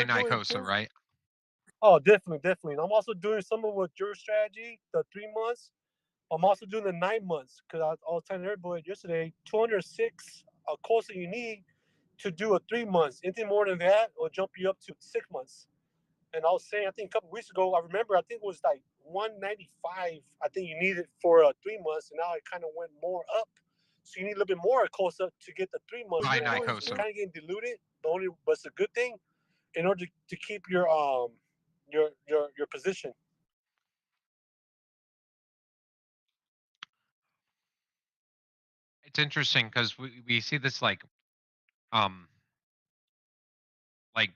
by they're doing Icosa, too. right? Oh, definitely, definitely. And I'm also doing some of what your strategy, the 3 months. I'm also doing the 9 months because I was telling everybody yesterday, 206 course that you need to do a 3 months. Anything more than that will jump you up to 6 months. And I was saying, I think a couple weeks ago, I remember, I think it was like 195. I think you needed for 3 months, and now it kind of went more up. So you need a little bit more close up to get the 3 months. By Even though it's Icosa. kind of getting diluted, but it's a good thing in order to keep your position. It's interesting because we see this um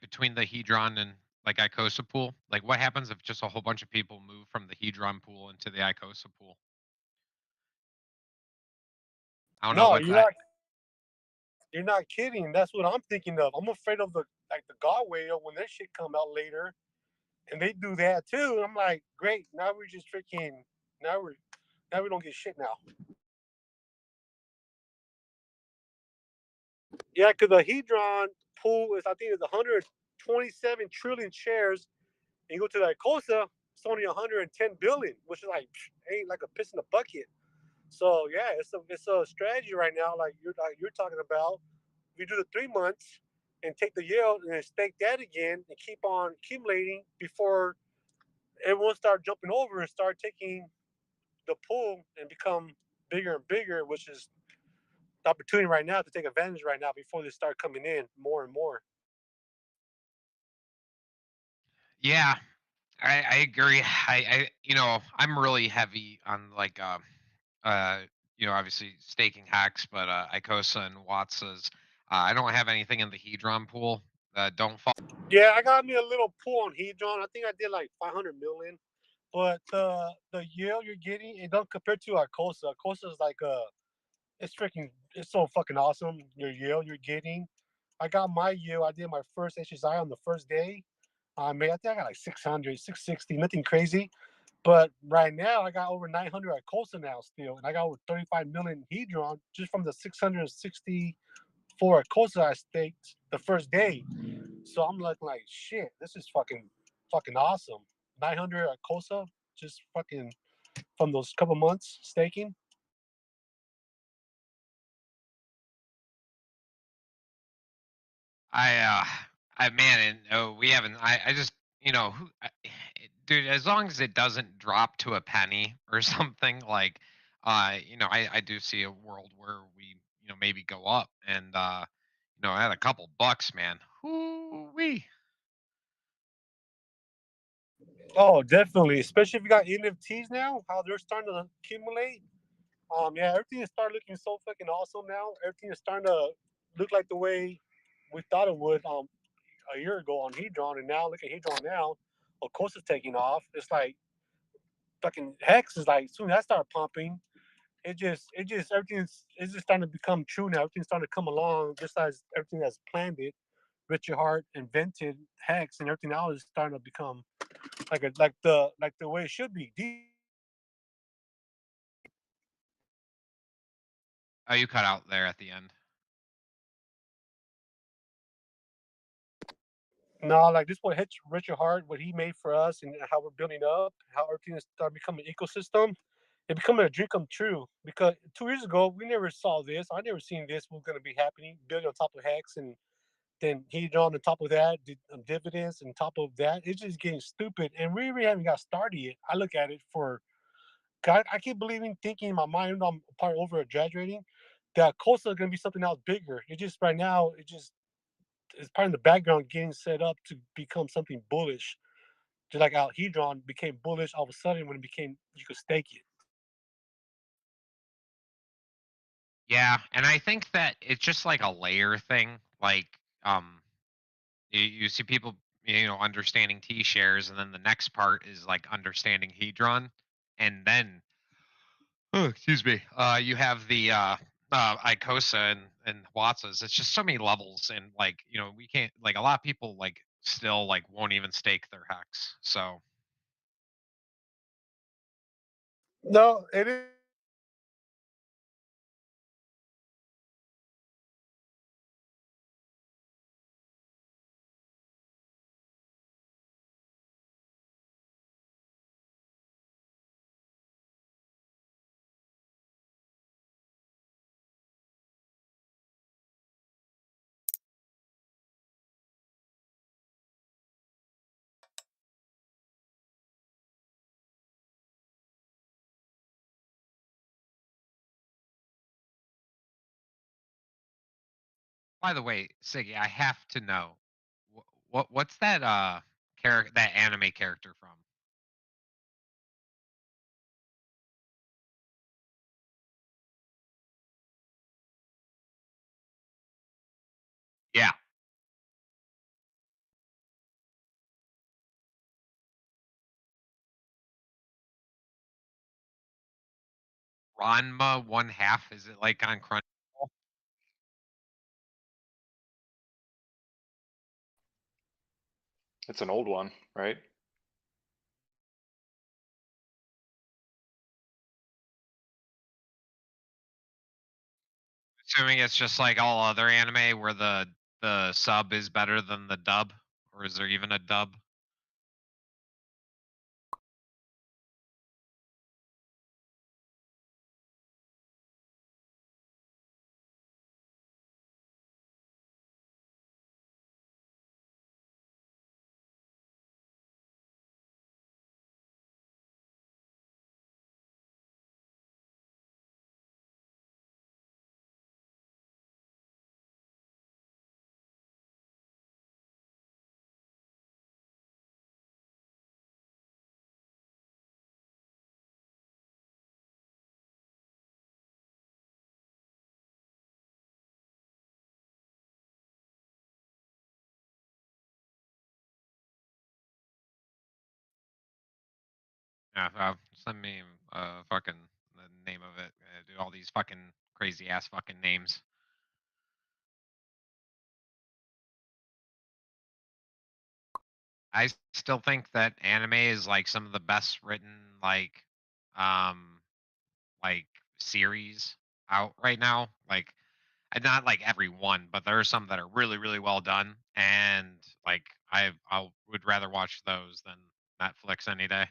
between the Hedron and like Icosa pool. Like what happens if just a whole bunch of people move from the Hedron pool into the Icosa pool? I don't know No, what I you're not kidding. That's what I'm thinking of. I'm afraid of the like the God whale when that shit come out later, and they do that too. And I'm like, great. Now we're just freaking. Now we're now we don't get shit now. Yeah, because the Hedron pool is, I think it's 127 trillion shares, and you go to the Icosa, it's only 110 billion, which is ain't like a piss in the bucket. So yeah, it's a strategy right now, like you're talking about. We do the 3 months and take the yield and then stake that again and keep on accumulating before everyone start jumping over and start taking the pool and become bigger and bigger, which is the opportunity right now to take advantage right now before they start coming in more and more. yeah, I agree. I'm really heavy on uh obviously staking hacks, but Icosa and Watts's. I don't have anything in the Hedron pool. Don't fall. Yeah, I got me a little pool on Hedron. I think I did like 500 million, but the yield you're getting it don't compare to Icosa. Icosa is it's freaking, it's so fucking awesome. Your yield you're getting. I got my yield. I did my first HSI on the first day. I think I got like 600, 660, nothing crazy. But right now, I got over 900 at Costa now still, and I got over 35 million Hedron just from the 664 at Costa I staked the first day. So I'm like, shit, this is fucking awesome. 900 at Costa, just fucking from those couple months staking. I I man, and we haven't. I just dude. As long as it doesn't drop to a penny or something, I do see a world where we maybe go up and I had a couple bucks, man. Whoo wee. Oh, definitely. Especially if you got NFTs now, how they're starting to accumulate. Yeah, everything is starting looking so fucking awesome now. Everything is starting to look like the way we thought it would a year ago on Hedron, and now look at Hedron now. Of course, it's taking off. It's like fucking Hex is like, as soon as I start pumping, it just everything's it's just starting to become true now. Everything's starting to come along just as everything that's planned it. Richard Hart invented Hex, and everything now is starting to become like the way it should be. Oh, you cut out there at the end. No, like this what Richard Hart, what he made for us, and how we're building up, how everything is starting to become an ecosystem. It becoming a dream come true because 2 years ago we never saw this. I never seen this was going to be happening. Building on top of Hex, and then he on the top of that dividends, and top of that, it's just getting stupid. And we really haven't got started yet. I look at it for God. I keep believing, thinking in my mind, even though I'm probably over exaggerating, that Costa is going to be something else bigger. It just right now, it's part in the background getting set up to become something bullish. Just like how Hedron became bullish all of a sudden when it became you could stake it. Yeah, and I think that it's just like a layer thing. You see people, understanding T shares, and then the next part is like understanding Hedron, and then oh, excuse me, you have the Icosa and Watsas. It's just so many levels, and we can't like a lot of people still won't even stake their hex. So No, it is By the way, Siggy, I have to know what's that character, that anime character from? Yeah, Ranma one half. Is it like on Crunchyroll? It's an old one, right? Assuming it's just like all other anime where the sub is better than the dub, or is there even a dub? Yeah, send me fucking the name of it. Do all these fucking crazy ass fucking names. I still think that anime is like some of the best written um like series out right now. Like, and not like every one, but there are some that are really really well done, and like I would rather watch those than Netflix any day.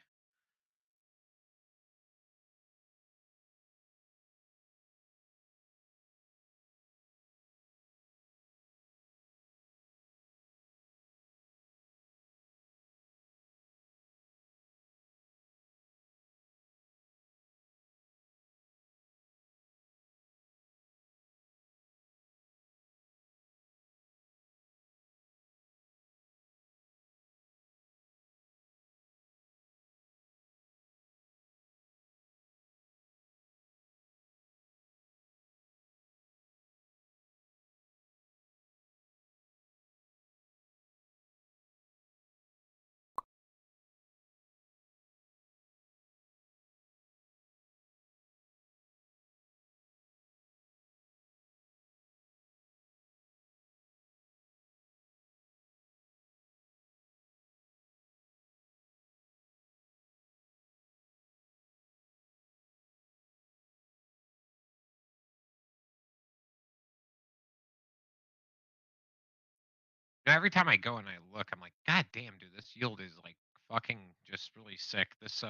And every time I go and I look, I'm like, God damn, dude, this yield is like fucking just really sick. This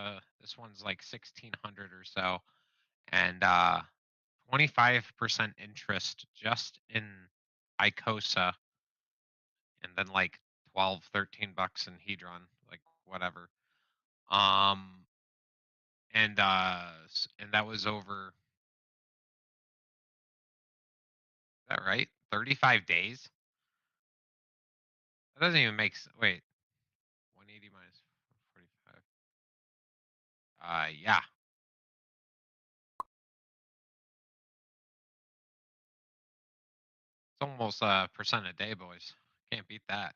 one's like 1600 or so, and 25% interest just in Icosa, and then like 12, $13 in Hedron, like whatever. Um, and that was over. Is that right? 35 days. That doesn't even make wait. 180 minus 45. Yeah, it's almost a percent a day, boys. Can't beat that.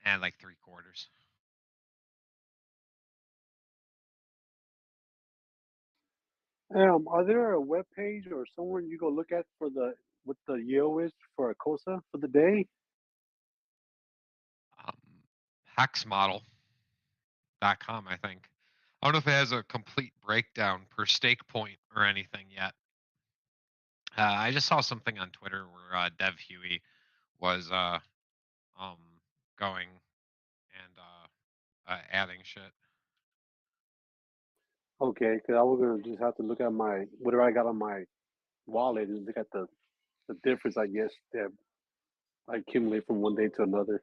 And like three quarters. Are there a web page or somewhere you go look at for the what the yield is for a Cosa for the day? Um, hexmodel.com, I think. I don't know if it has a complete breakdown per stake point or anything yet. I just saw something on Twitter where Dev Huey was um going and adding shit. Okay, because I was gonna just have to look at my whatever I got on my wallet and look at the difference. I guess that I accumulate from one day to another.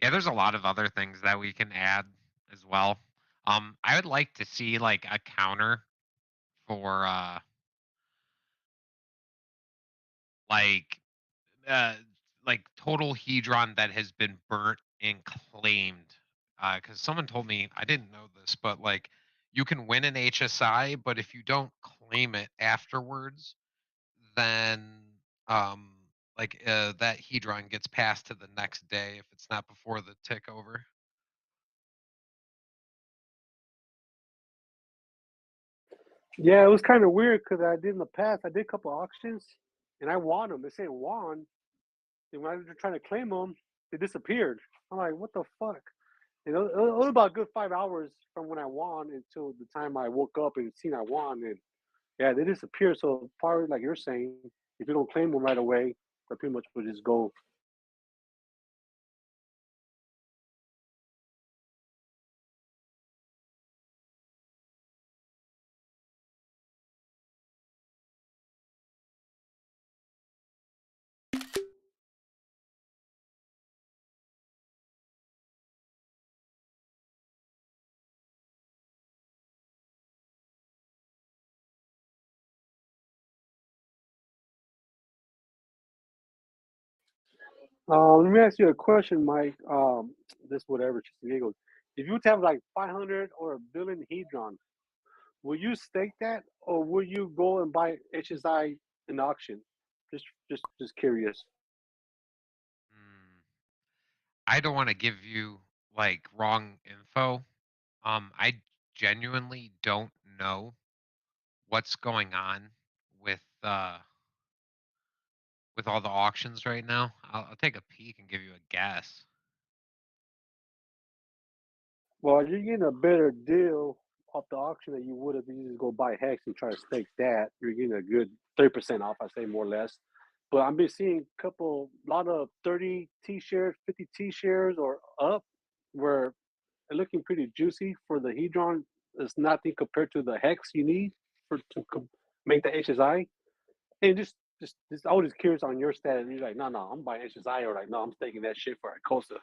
Yeah, there's a lot of other things that we can add as well. I would like to see like a counter for like uh total hedron that has been burnt and claimed. Because someone told me, I didn't know this, but like you can win an HSI, but if you don't claim it afterwards, then um that hedron gets passed to the next day if it's not before the tick over. Yeah, it was kind of weird because I did in the past. I did a couple auctions, and I won them. They say won, and when I was trying to claim them, they disappeared. I'm like, what the fuck? It was about a good 5 hours from when I won until the time I woke up and seen I won, and yeah, they disappear. So probably like you're saying, if you don't claim them right away, they pretty much will just go. Let me ask you a question, Mike. This whatever, just giggles. If you would have like 500 or a billion hedron, will you stake that, or will you go and buy HSI in auction? Just curious. Hmm. I don't want to give you like wrong info. I genuinely don't know what's going on with uh with all the auctions right now. I'll take a peek and give you a guess. Well, you're getting a better deal off the auction that you would if you just go buy Hex and try to stake that. You're getting a good 30% off, I say more or less. But I've been seeing a lot of 30 T shares, 50 T shares or up, where they're looking pretty juicy for the Hedron. It's nothing compared to the Hex you need make the HSI. And I was just curious on your stat. And you're like, no, I'm buying HSI, or like, no, I'm staking that shit for Icosa.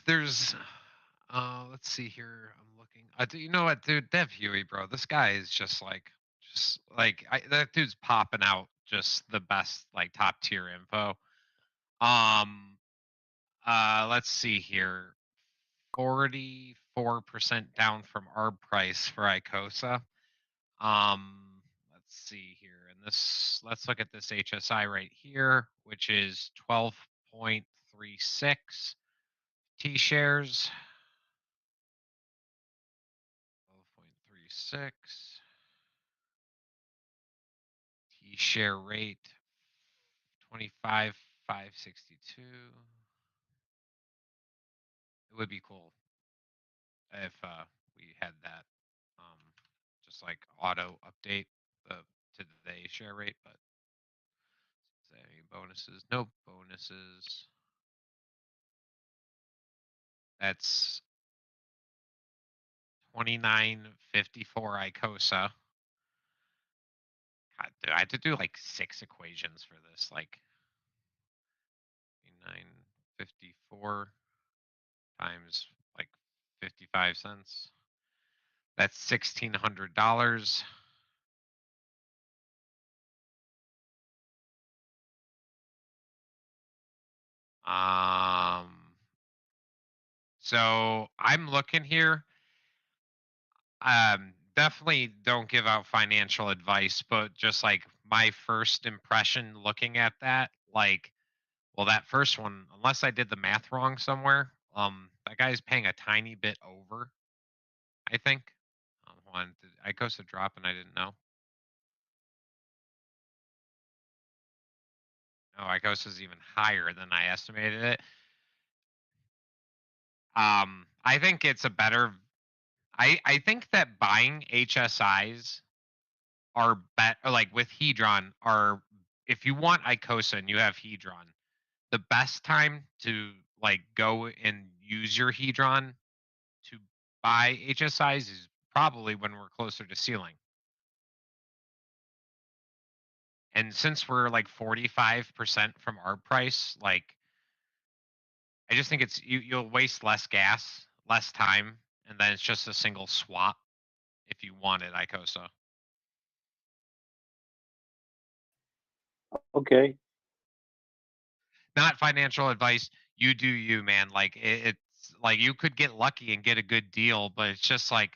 There's let's see here. I'm looking. You know what, dude? Dev Huey, bro. This guy is that dude's popping out just the best like top tier info. Um let's see here. 44% down from ARB price for Icosa. Let's see here. And let's look at this HSI right here, which is 12.36 T shares. 12.36 T share rate 25,562. It would be cool if we had that um, just like auto update the to the share rate, but any bonuses? No bonuses. That's 2954 Icosa. God, dude, I had to do like 6 equations for this. Like 954 times like 55 cents. That's $1,600. Um, so I'm looking here. Definitely don't give out financial advice, but just like my first impression looking at that, like, well, that first one, unless I did the math wrong somewhere, that guy's paying a tiny bit over, I think. Hold on, did Icosa drop and I didn't know? No, Icosa's even higher than I estimated it. I think it's a better. I think that buying HSIs are like with Hedron are if you want Icosa and you have Hedron, the best time to like go and use your Hedron to buy HSIs is probably when we're closer to ceiling. And since we're like 45% from our price, like I just think you'll waste less gas less time, and then it's just a single swap if you wanted Icosa. Okay. Not financial advice. You do you, man. Like it's like you could get lucky and get a good deal, but it's just like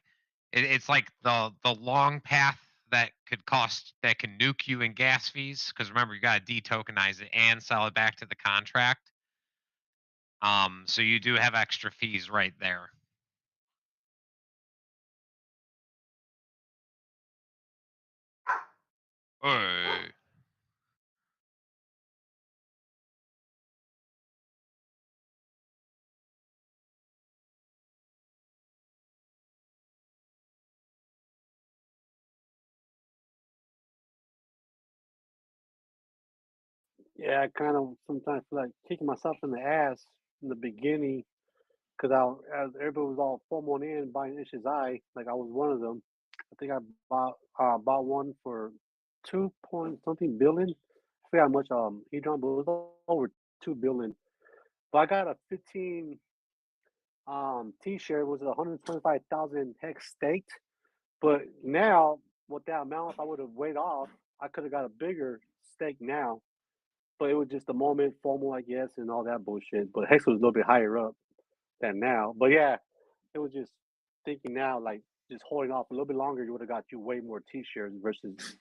it's like the long path that could cost that can nuke you in gas fees. Because remember, you got to detokenize it and sell it back to the contract. So you do have extra fees right there. Hey. Yeah, I kind of sometimes feel like kicking myself in the ass in the beginning because as everybody was all FOMOing in buying HSI, like I was one of them. I think I bought one for 2 point something billion. I forgot how much Hedron, but it was over 2 billion. But I got a 15 T-shirt was 125,000 hex staked. But now with that amount, if I would have weighed off, I could have got a bigger stake now. But it was just the moment, FOMO, I guess, and all that bullshit. But hex was a little bit higher up than now. But yeah, it was just thinking now, like just holding off a little bit longer, you would have got you way more T-shirts versus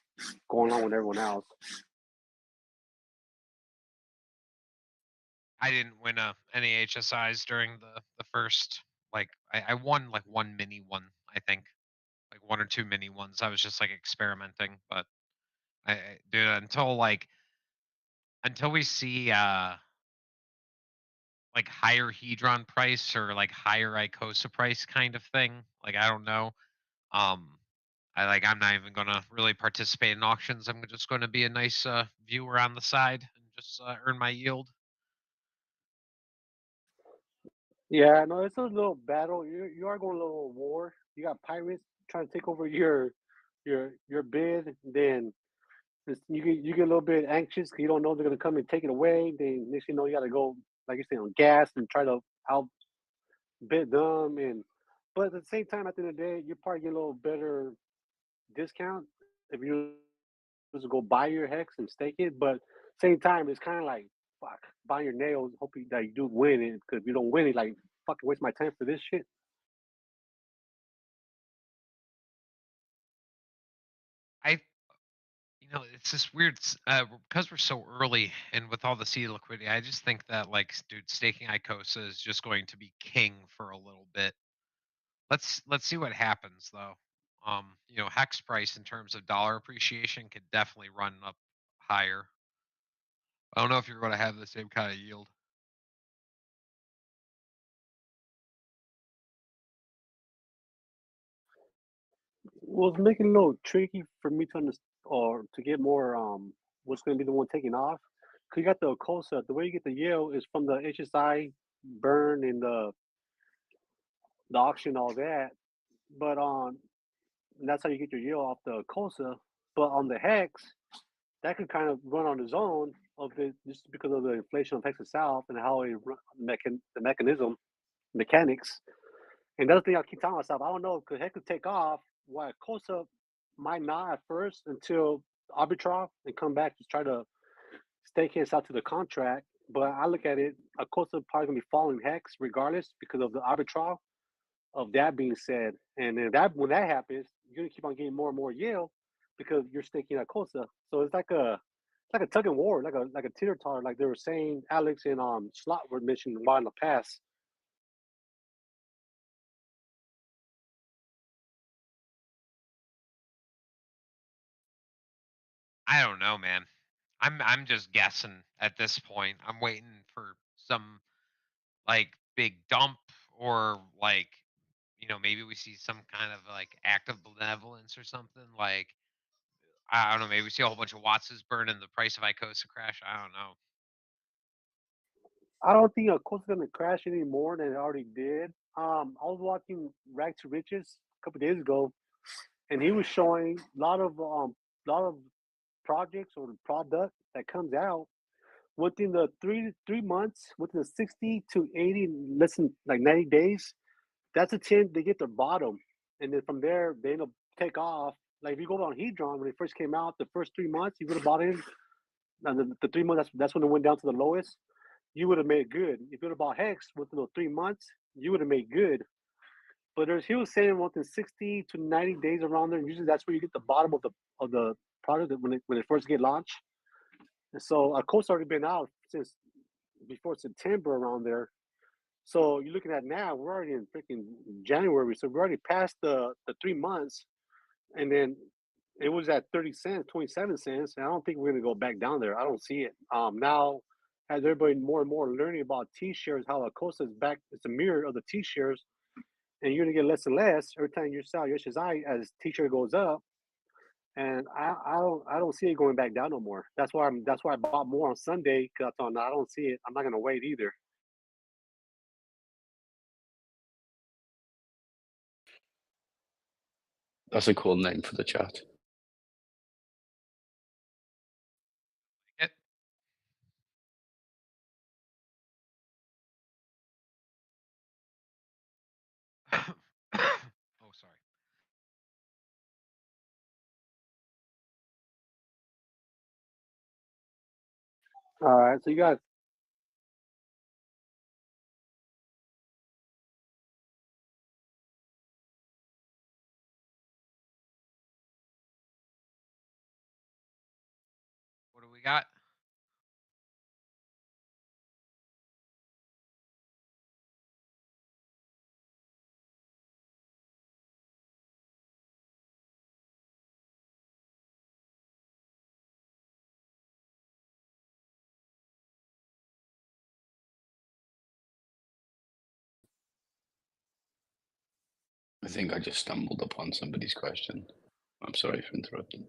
going on with everyone else. I didn't win any HSIs during the first. Like I won like one mini one, I think, like one or two mini ones. I was just like experimenting, but dude, until we see like higher hedron price or like higher Icosa price kind of thing, like I don't know. Um, I'm not even gonna really participate in auctions. I'm just going to be a nice viewer on the side and just earn my yield. Yeah, no, it's a little battle. You are going a little war. You got pirates trying to take over your bid. Then you get a little bit anxious because you don't know they're gonna come and take it away. Then next thing you know, you got to go like you say on gas and try to outbid them. And but at the same time, at the end of the day, you're probably getting a little better discount if you just go buy your hex and stake it. But same time, it's kind of like fuck buying your nails, hoping that you do win it. Because if you don't win it, like fucking waste my time for this shit. I it's this weird because we're so early and with all the seed liquidity. I just think that like, dude, staking Icosa is just going to be king for a little bit. Let's see what happens though. Hex price in terms of dollar appreciation could definitely run up higher. I don't know if you're going to have the same kind of yield. Well, it's making it a little tricky for me to understand or to get more what's going to be the one taking off. Cause you got the Icosa. The way you get the yield is from the HSI burn and the auction, all that. But on that's how you get your yield off the Icosa. But on the hex, that could kind of run on its own of the just because of the inflation of hex itself and how the mechanism mechanics. And that's the thing I keep telling myself. I don't know because heck could take off. Why Kosa might not at first until arbitrage and come back to try to stake his out to the contract. But I look at it, Acosta probably gonna be following hex regardless because of the arbitrage. Of that being said, and then that when that happens, you're gonna keep on getting more and more yield because you're staking Acosta. So it's like a tug and war, like a teeter totter, like they were saying Alex and Slot were mentioning a while in the past. I don't know, man. I'm just guessing at this point. I'm waiting for some like big dump or like maybe we see some kind of like act of benevolence or something. Like I don't know, maybe we see a whole bunch of Wattses burn and the price of Icosa crash. I don't know. I don't think Coast's gonna crash any more than it already did. I was watching Rag to Riches a couple days ago, and he was showing a lot of projects or the product that comes out within the 3 months, within the 60 to 80, less than like 90 days. That's a 10. They get their bottom, and then from there they end up take off. Like if you go on Hedron when it first came out, the first 3 months you would have bought in, and the 3 months that's when it went down to the lowest. You would have made good. If you would have bought Hex within those 3 months, you would have made good. But there's he was saying within 60 to 90 days around there. Usually that's where you get the bottom of the product when it first get launched. And so a code's already been out since before September around there. So you're looking at now, we're already in freaking January. So we're already past the 3 months. And then it was at 30 cents, 27 cents. And I don't think we're gonna go back down there. I don't see it. Now as everybody more and more learning about T-shares, how Acosta is back, it's a mirror of the T-shares, and you're gonna get less and less every time you sell your SSI as T-share goes up. And I don't see it going back down no more. That's why I bought more on Sunday because I thought, no, I don't see it. I'm not gonna wait either. That's a cool name for the chat. It, oh, sorry. All right, so you got What do we got? I think I just stumbled upon somebody's question. I'm sorry for interrupting.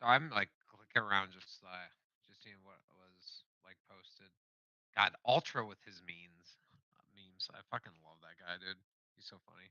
So I'm like clicking around just seeing what was like posted. God, Ultra with his memes. I fucking love that guy, dude. He's so funny.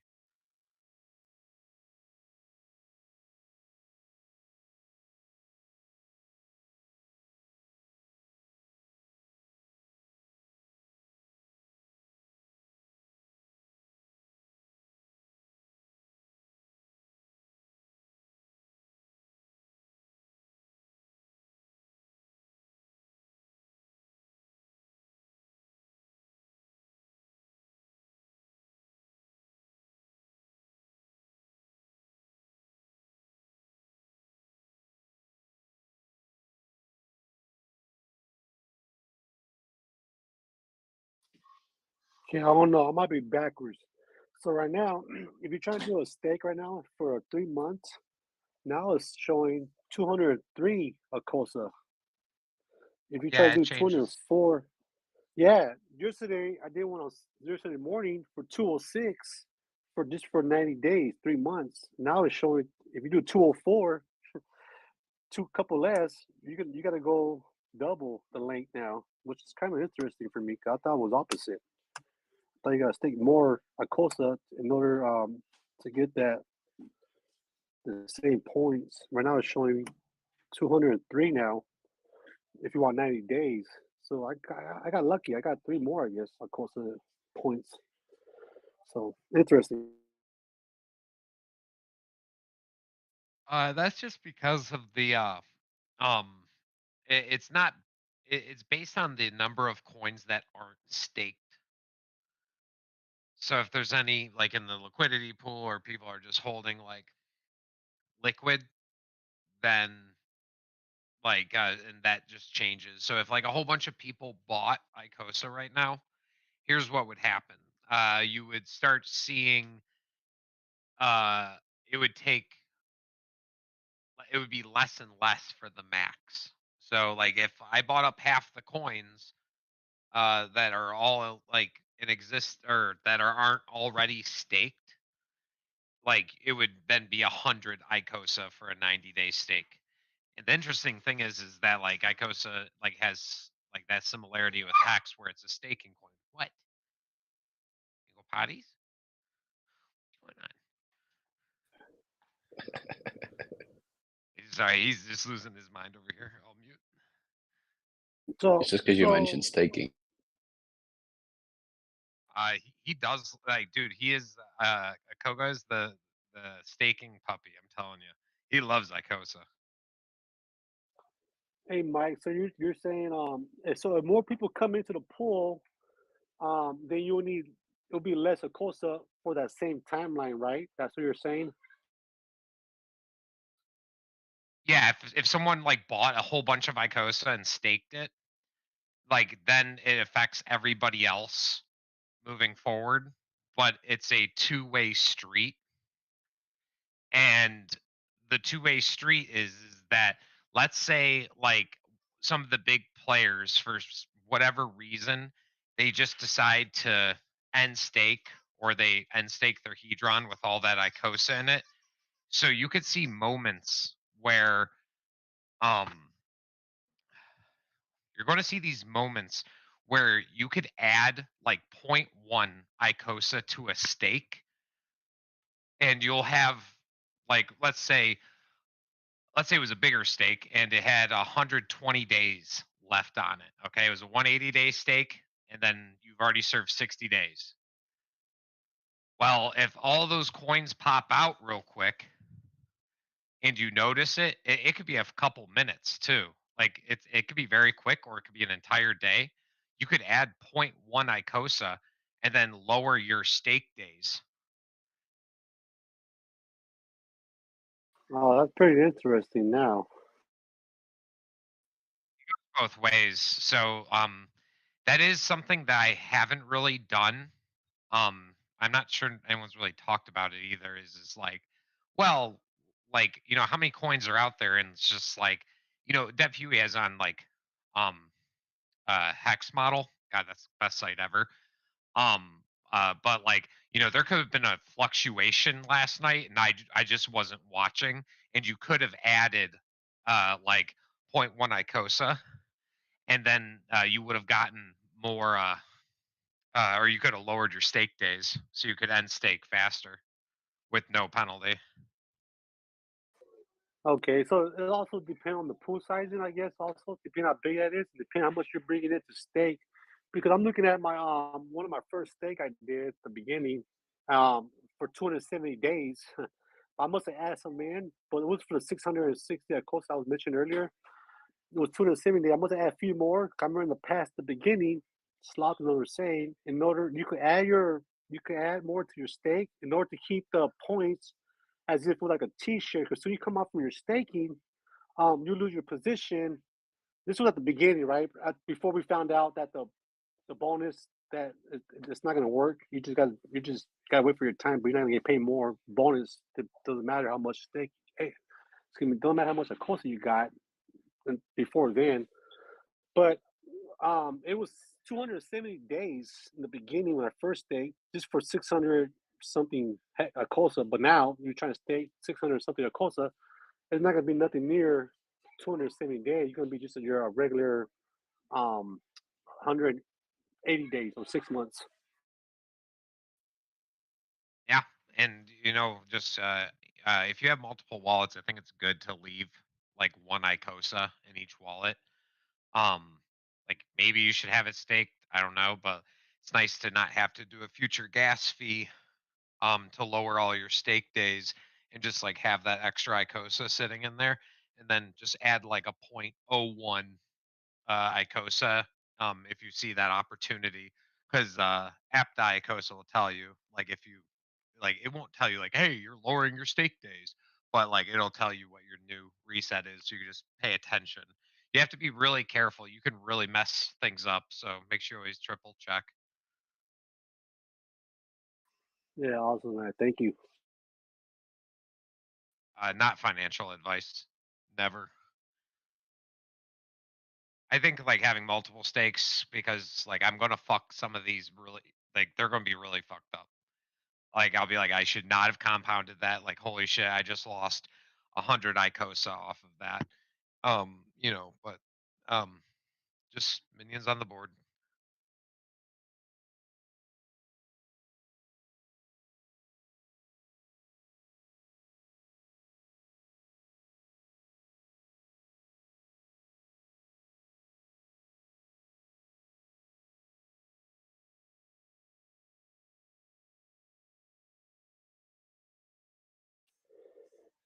yeah, I don't know. I might be backwards. So right now, if you're trying to do a stake right now for 3 months, now it's showing 203 a Cosa. If you try to Yeah, it do changes. 204, yeah. Yesterday I did one on yesterday morning for 206 for just for 90 days, 3 months. Now it's showing if you do 204, two couple less, you got to go double the length now, which is kind of interesting for me. 'Cause I thought it was opposite. I thought you got to stake more Acosta in order to get that the same points. Right now it's showing 203 now if you want 90 days. So I got lucky. I got three more, I guess, Acosta points. So interesting. That's just because of the um it's not it's based on the number of coins that aren't staked. So if there's any like in the liquidity pool or people are just holding like liquid, then and that just changes. So if like a whole bunch of people bought Icosa right now, here's what would happen. You would start seeing uh it would take it would be less and less for the max. So like if I bought up half the coins that are all like in exist or that aren't already staked, like it would then be 100 Icosa for a 90-day stake. And the interesting thing is that like Icosa like has like that similarity with Hex where it's a staking coin. What? You go potties? What's going on? Sorry, he's just losing his mind over here. I'll mute. So It's just because you mentioned so staking. He does like, dude. He is Koga is the staking puppy. I'm telling you, he loves Icosa. hey Mike, so you're saying so if more people come into the pool, then you'll need it'll be less Acosa for that same timeline, right? That's what you're saying. Yeah, if someone like bought a whole bunch of Icosa and staked it, like then it affects everybody else moving forward. But it's a two-way street, and the two-way street is that let's say like some of the big players for whatever reason they just decide to end stake or they end stake their hedron with all that Icosa in it. So you could see moments where um you're going to see these moments where you could add like point 0.1 Icosa to a stake and you'll have like let's say it was a bigger stake and it had 120 days left on it. Okay, it was a 180-day stake, and then you've already served 60 days. Well, if all those coins pop out real quick and you notice it could be a couple minutes too. Like it could be very quick, or it could be an entire day. You could add point 0.1 Icosa and then lower your stake days. Oh, that's pretty interesting. Now, Both ways. So that is something that I haven't really done. I'm not sure anyone's really talked about it either. Is like, well, like how many coins are out there, and it's just like Dev Huey has on like um Hex model. God, that's the best site ever. Um, but like there could have been a fluctuation last night, and I just wasn't watching, and you could have added like point 0.1 Icosa, and then you would have gotten more. Or you could have lowered your stake days so you could end stake faster with no penalty. okay, so it also depends on the pool sizing, I guess. Also, depending how big that is, depending how much you're bringing in to stake. Because I'm looking at my one of my first stake I did at the beginning, for 270 days. I must have added some in, but it was for the 660 of course I was mentioned earlier. It was 270. I must have added a few more. I remember in the past, the beginning, Sloth and were saying, in order you could add more to your stake in order to keep the points as if with like a T-shirt. Because soon you come off from your staking, you lose your position. This was at the beginning, right? Before we found out that the bonus that it's not going to work. You just got to wait for your time, but you're not going to get paid more bonus. It doesn't matter how much stake. Hey, excuse me, doesn't matter how much of cost you got before then. But it was 270 days in the beginning when I first stayed, just for 600 something a Cosa. But now you're trying to stay 600 something a Cosa. It's not going to be nothing near 270 days. You're going to be just your regular 180 days or 6 months. Yeah, and just if you have multiple wallets, I think it's good to leave like one Icosa in each wallet. Um, like maybe you should have it staked. I don't know, but it's nice to not have to do a future gas fee to lower all your stake days and just like have that extra Icosa sitting in there, and then just add like a point oh 0.01 Icosa if you see that opportunity. because app Icosa will tell you like if you like it won't tell you like hey you're lowering your stake days, but like it'll tell you what your new reset is, so you can just pay attention. You have to be really careful. You can really mess things up, so make sure you always triple check. Yeah, awesome, man. Thank you. Not financial advice, never. I think like having multiple stakes because like I'm gonna fuck some of these really like they're gonna be really fucked up. Like I'll be like, I should not have compounded that. Like, holy shit, I just lost 100 Icosa off of that. But um, just minions on the board.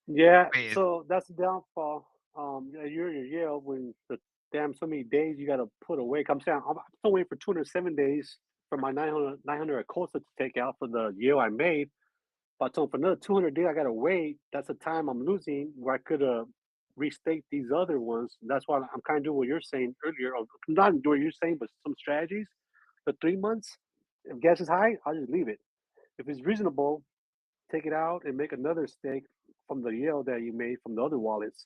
Yeah, Wait, so that's the downfall. Yeah, you're in your Yale when the damn so many days you got to put away. I'm saying I'm still waiting for 207 days for my 900 Acosta to take out for the Yale I made. But so for another 200 days, I got to wait. That's the time I'm losing where I could restate these other ones. That's why I'm kind of doing what you're saying earlier. I'm not doing what you're saying, but some strategies. The 3 months, if gas is high, I'll just leave it. If it's reasonable, take it out and make another stake from the yield that you made from the other wallets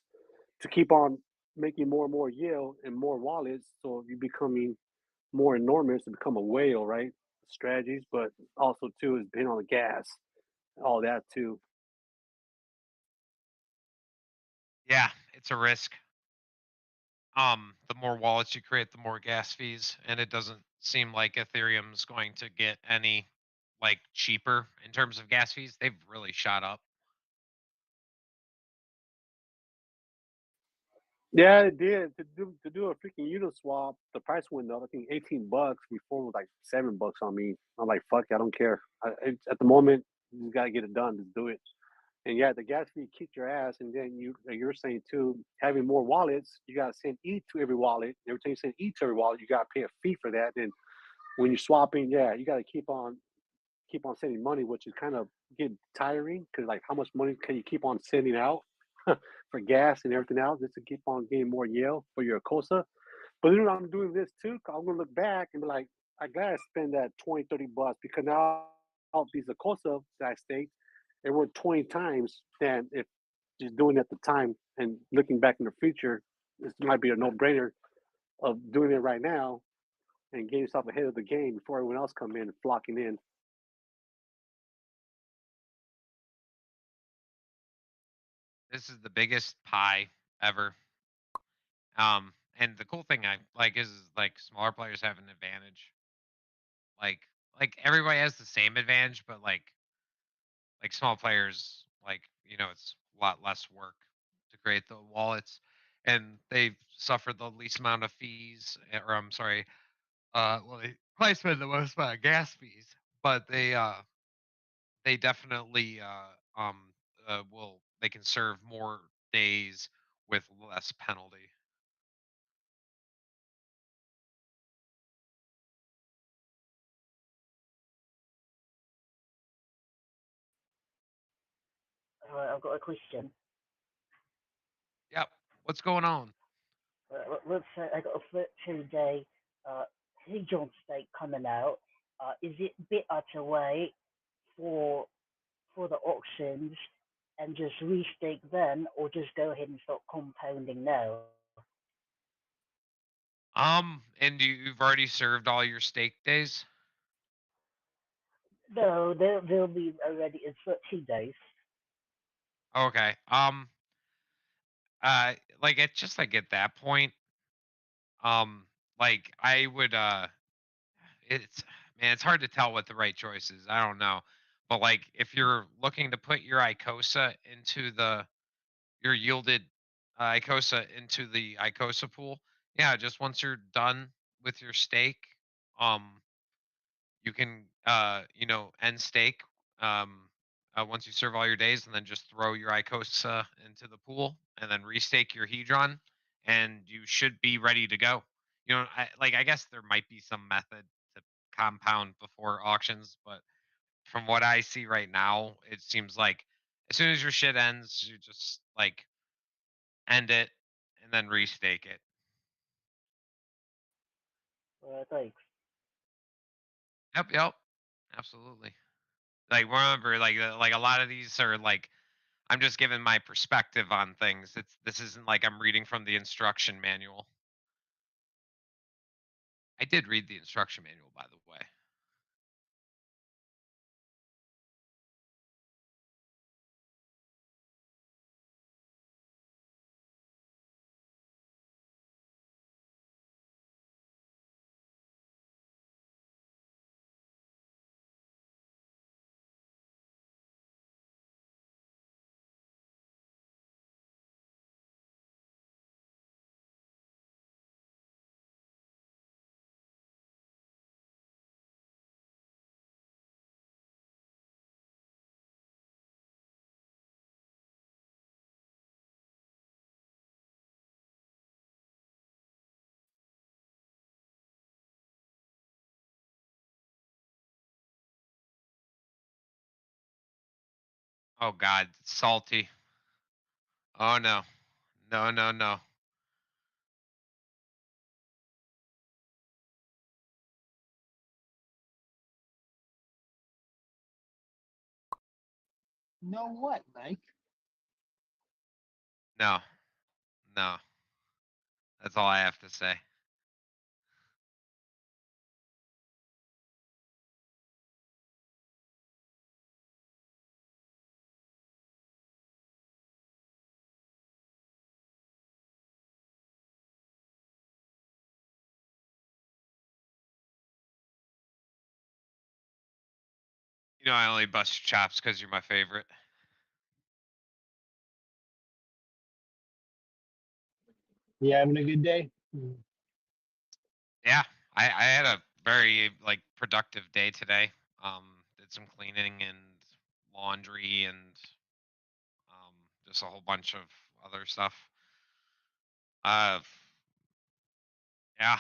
to keep on making more and more yield and more wallets. So you're becoming more enormous to become a whale, right? Strategies, but also too is being on the gas, all that too. yeah, it's a risk. The more wallets you create, the more gas fees, and it doesn't seem like Ethereum's going to get any like cheaper in terms of gas fees. They've really shot up. Yeah, it did. To do a freaking Uniswap, the price went up. I think $18 before it was like $7 on me. I'm like, fuck, I don't care. At the moment, you just gotta get it done. Just do it. And yeah, the gas fee kicked your ass. And then you're saying too, having more wallets, you gotta send E to every wallet. Every time you send E to every wallet, you gotta pay a fee for that. And when you're swapping, yeah, you gotta keep on sending money, which is kind of getting tiring because like how much money can you keep on sending out for gas and everything else just to keep on getting more yield for your Cosa? But then I'm doing this too. I'm gonna look back and be like, I gotta spend that 20, $30 because now all these Acosa that I staked, they were 20 times than if just doing it at the time and looking back in the future, this might be a no-brainer of doing it right now and getting yourself ahead of the game before everyone else come in and flocking in. This is the biggest pie ever. And the cool thing I like is like smaller players have an advantage. Like like everybody has the same advantage, but like small players, like it's a lot less work to create the wallets, and they've suffered the least amount of fees, or I'm sorry, well they probably spend the most amount of gas fees, but they definitely will they can serve more days with less penalty. Alright, I've got a question. Yep. What's going on? Let's say I got a 13-day uh, Hedron stake coming out. Is it better to wait for the auctions and just restake then, or just go ahead and start compounding now? And you've already served all your stake days? No, they'll be already in 13 days. Okay. Like it's just like at that point, um, like I would it's man, it's hard to tell what the right choice is. I don't know. But like if you're looking to put your Icosa into your yielded Icosa into the Icosa pool, yeah, just once you're done with your stake, um, you can end stake once you serve all your days, and then just throw your Icosa into the pool and then restake your Hedron, and you should be ready to go. I guess there might be some method to compound before auctions, but from what I see right now, it seems like as soon as your shit ends, you just like end it and then restake it. Thanks. Yep, absolutely. Like remember, like a lot of these are like I'm just giving my perspective on things. This isn't like I'm reading from the instruction manual. I did read the instruction manual, by the way. Oh God, salty. Oh no, no. Know what, Mike? No, no. That's all I have to say. You know, I only bust your chops because you're my favorite. You having a good day? Yeah, I had a very like productive day today. Did some cleaning and laundry and just a whole bunch of other stuff. Uh, yeah,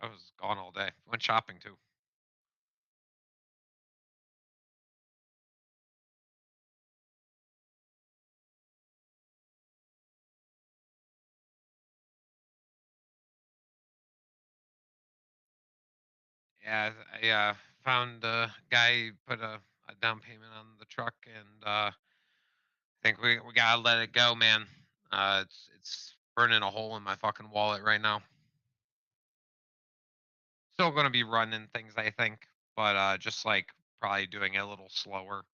I was gone all day. Went shopping too. Yeah, I found a guy put a down payment on the truck, and I think we gotta let it go, man. It's burning a hole in my fucking wallet right now. Still gonna be running things, I think, but just like probably doing it a little slower.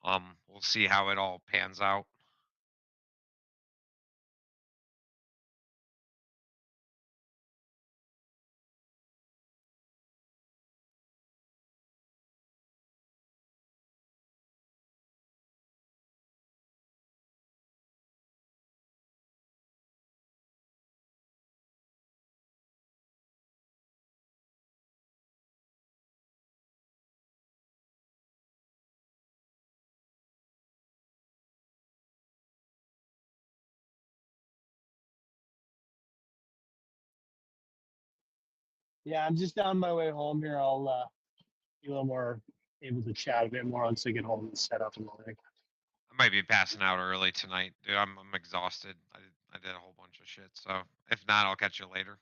We'll see how it all pans out. Yeah, I'm just on my way home here. I'll be a little more able to chat a bit more once I get home and set up and everything. I might be passing out early tonight, dude. I'm exhausted. I did a whole bunch of shit. So if not, I'll catch you later.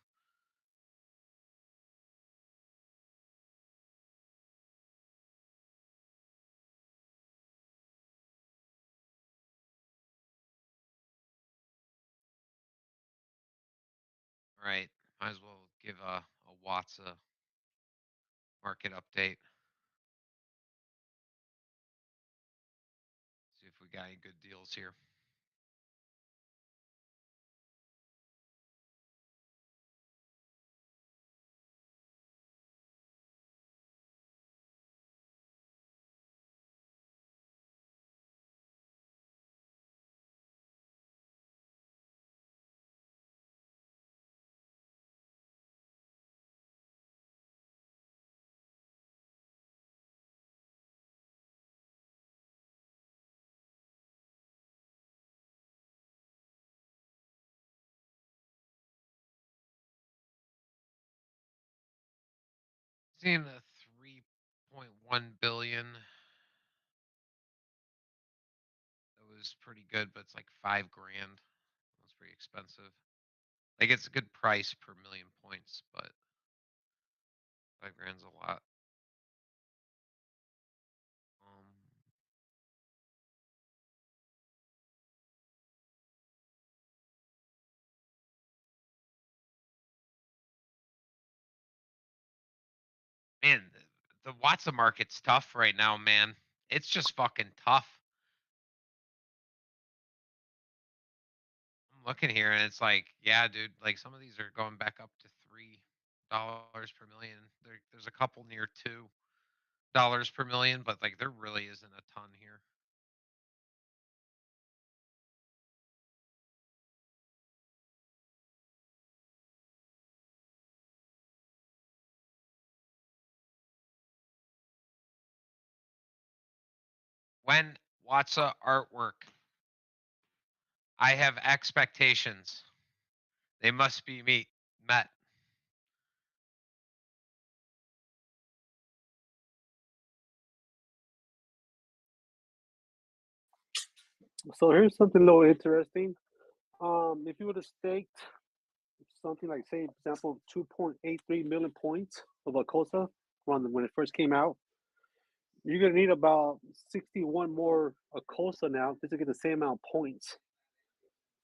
All right. Might as well give a Watts a market update. See if we got any good deals here. Seen the 3.1 billion. That was pretty good, but it's like $5 grand. That's pretty expensive. Like it's a good price per million points, but 5 grand's a lot. Man, the Watson market's tough right now, man. It's just fucking tough. I'm looking here and it's like, yeah, dude, like some of these are going back up to $3 per million. There's a couple near $2 per million, but like there really isn't a ton here. When Watsa artwork, I have expectations. They must be met. So here's something a little interesting. If you would have staked something like, say, for example, 2.83 million points of Icosa when it first came out, you're gonna need about 61 more Icosa now just to get the same amount of points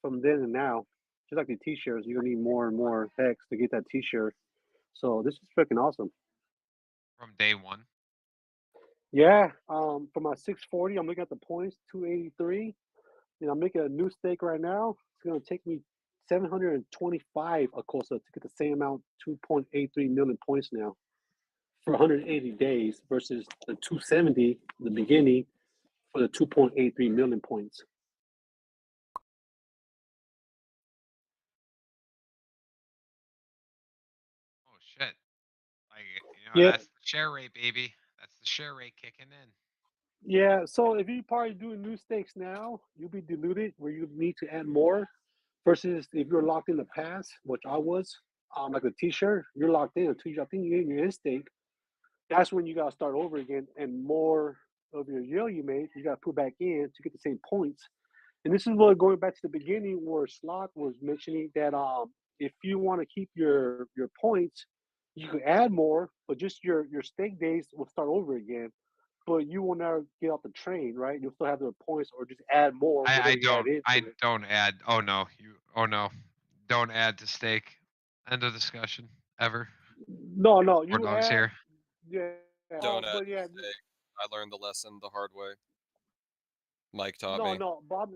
from then and now. Just like the T-shirts, you're gonna need more and more X to get that T-shirt. So this is freaking awesome. From day one. Yeah. For my 640, I'm looking at the points, 283. And I'm making a new stake right now. It's gonna take me 725 Icosa to get the same amount, 2.83 million points now for 180 days versus the 270 the beginning for the 2.83 million points. Oh shit. Like, Yeah, that's the share rate, baby. That's the share rate kicking in. yeah. So if you probably doing new stakes now, you'll be diluted where you need to add more. Versus if you're locked in the past, which I was, like a T-shirt, you're locked in until I think you get your in stake. That's when you gotta start over again, and more of your yield you made, you gotta put back in to get the same points. And this is what going back to the beginning where Slot was mentioning that if you want to keep your points, you can add more, but just your stake days will start over again. But you will never get off the train, right? You'll still have the points or just add more I whatever you add don't I into it. don't add. Oh no, don't add to stake. End of discussion. Ever. No, no, More you dogs add, here. yeah. Don't add But yeah, mistake. I learned the lesson the hard way. Mike taught no, me. no, Bob.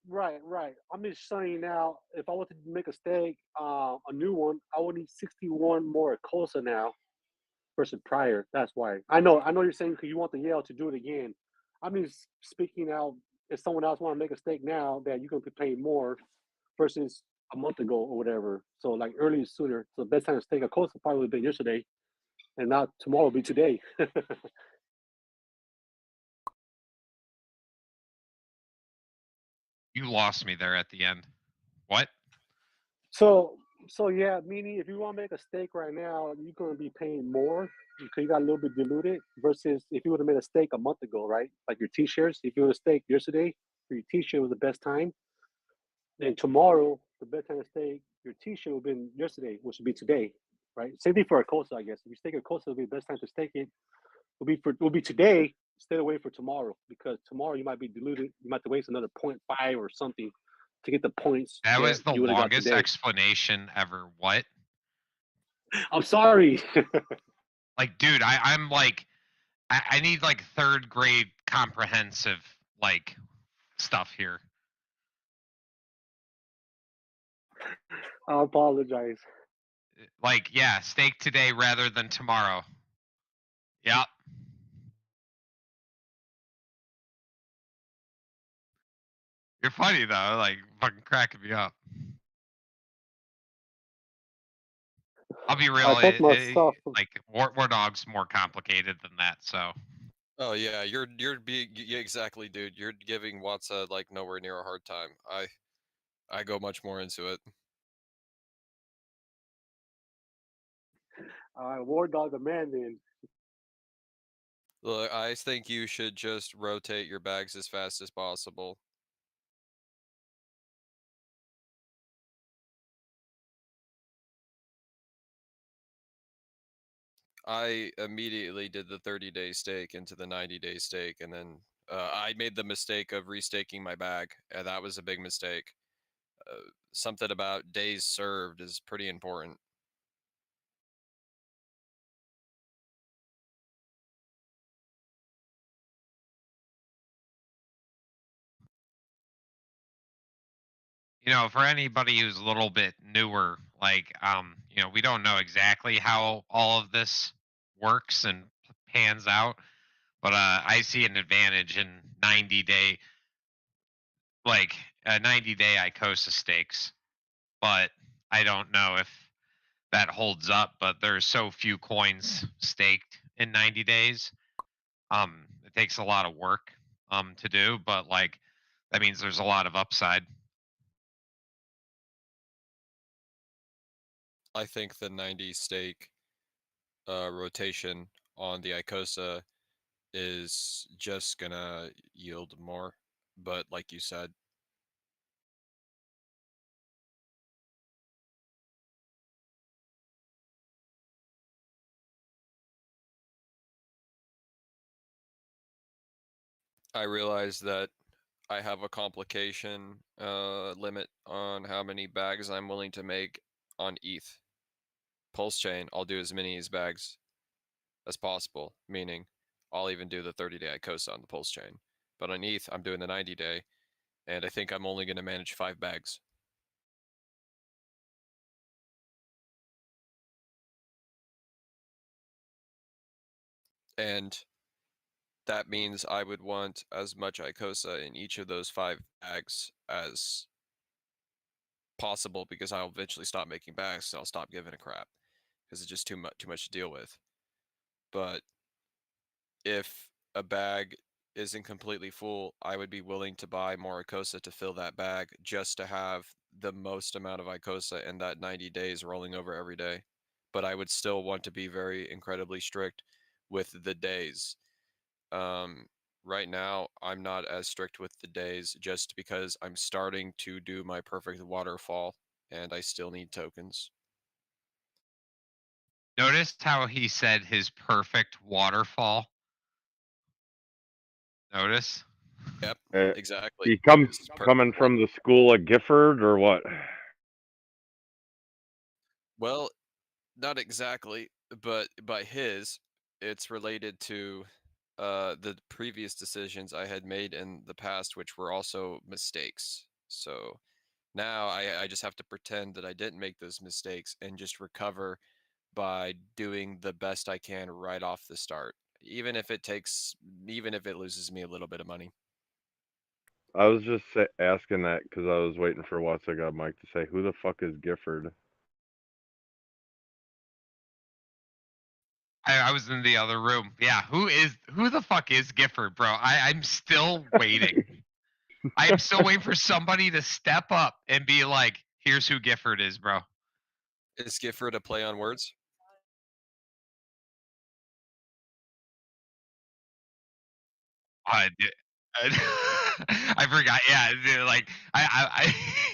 Right, right. I'm just saying now, if I want to make a stake, a new one, I would need 61 more Cosa now versus prior. That's why. I know you're saying because you want the Yale to do it again. I'm just speaking out. If someone else want to make a stake now, that you're gonna be paying more versus a month ago or whatever. So like early sooner. So the best time to stake a Cosa probably would have been yesterday, and not tomorrow will be today. You lost me there at the end. What? So, so yeah, meaning if you want to make a steak right now, you're going to be paying more because you got a little bit diluted versus if you would have made a steak a month ago, right? Like your t-shirts, if you would have steak yesterday for your t-shirt was the best time, then tomorrow the best time to steak your t-shirt would have been yesterday, which would be today, right? Same thing for a costa, I guess. If you steak a costa, it'll be the best time to steak it. Will be today. Stay away for tomorrow because tomorrow you might be diluted. You might have to waste another point 0.5 or something to get the points That that was the you would have got longest today. explanation ever. What? I'm sorry. Like, dude, I'm like, I need like third grade comprehensive like stuff here. I apologize. Like, yeah, steak today rather than tomorrow. Yep. You're funny though, like fucking cracking me up. I'll be real, I told myself, like War Dog's more complicated than that, so. Oh yeah, you're yeah, exactly, dude. You're giving Watsa like nowhere near a hard time. I go much more into it. War dog the man then. Look, I think you should just rotate your bags as fast as possible. I immediately did the 30-day stake into the 90-day stake, and then I made the mistake of restaking my bag, and that was a big mistake. Something about days served is pretty important. For anybody who's a little bit newer, like, we don't know exactly how all of this works and pans out, but I see an advantage in 90-day, like, 90-day Icosa stakes, but I don't know if that holds up. But there's so few coins staked in 90 days. It takes a lot of work to do, but like that means there's a lot of upside. I think the 90 stake rotation on the Icosa is just gonna yield more. But like you said, I realize that I have a complication limit on how many bags I'm willing to make on ETH. Pulse chain, I'll do as many as bags as possible, meaning I'll even do the 30-day Icosa on the pulse chain. But on ETH, I'm doing the 90-day, and I think I'm only going to manage 5 bags. And that means I would want as much Icosa in each of those 5 bags as possible, because I'll eventually stop making bags, so I'll stop giving a crap because it's just too much to deal with. But if a bag isn't completely full, I would be willing to buy more Icosa to fill that bag just to have the most amount of Icosa in that 90 days rolling over every day. But I would still want to be very incredibly strict with the days. Right now, I'm not as strict with the days just because I'm starting to do my perfect waterfall and I still need tokens. Notice how he said his perfect waterfall. Notice. Yep, Uh, exactly. he It's coming perfect. from the school of Gifford or what? Well, not exactly, but by his, it's related to the previous decisions I had made in the past, which were also mistakes. So now I just have to pretend that I didn't make those mistakes and just recover by doing the best I can right off the start, even if even if it loses me a little bit of money. I was just asking that because I was waiting for What's I Got Mike to say, who the fuck is Gifford? I was in the other room. Yeah, who the fuck is Gifford, bro? I'm still waiting. I am still waiting for somebody to step up and be like, "Here's who Gifford is, bro." Is Gifford a play on words? I did. I forgot. Yeah, dude, like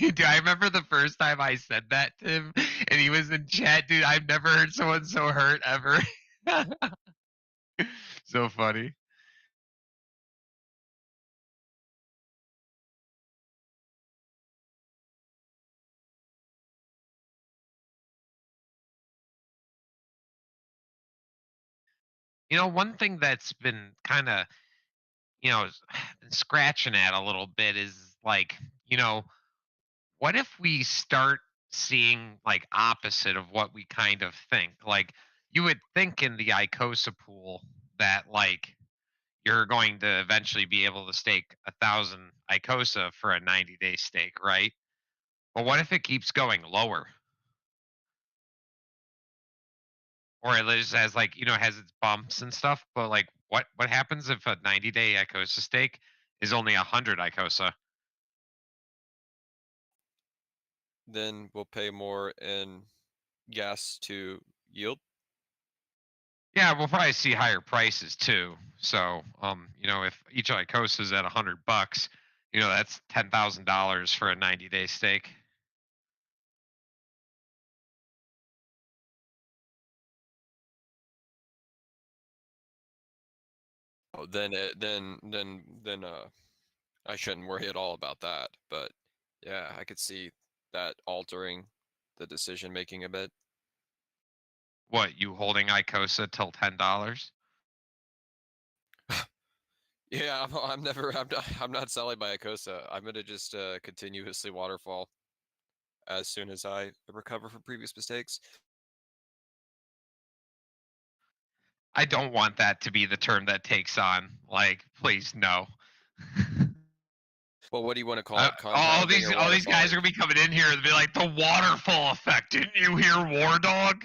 dude, I remember the first time I said that to him, and he was in chat. Dude, I've never heard someone so hurt ever. So funny. One thing that's been kind of, been scratching at a little bit is like, you know, what if we start seeing like opposite of what we kind of think? Like, you would think in the Icosa pool that like you're going to eventually be able to stake 1,000 Icosa for a 90-day stake, right? But what if it keeps going lower? Or it just has like, has its bumps and stuff, but like what happens if a 90-day Icosa stake is only 100 Icosa? Then we'll pay more in gas to yield. Yeah, we'll probably see higher prices too. So, if each Icosa is at $100, that's $10,000 for a 90-day stake. Oh, then I shouldn't worry at all about that. But yeah, I could see that altering the decision making a bit. What, you holding Icosa till $10? Yeah, I'm not selling my Icosa. I'm gonna just continuously waterfall as soon as I recover from previous mistakes. I don't want that to be the term that takes on. Like, please no. Well, what do you want to call it? All Compounding these or all these guys waterfalling? are gonna be coming in here and be like, the waterfall effect. Didn't you hear War Dog?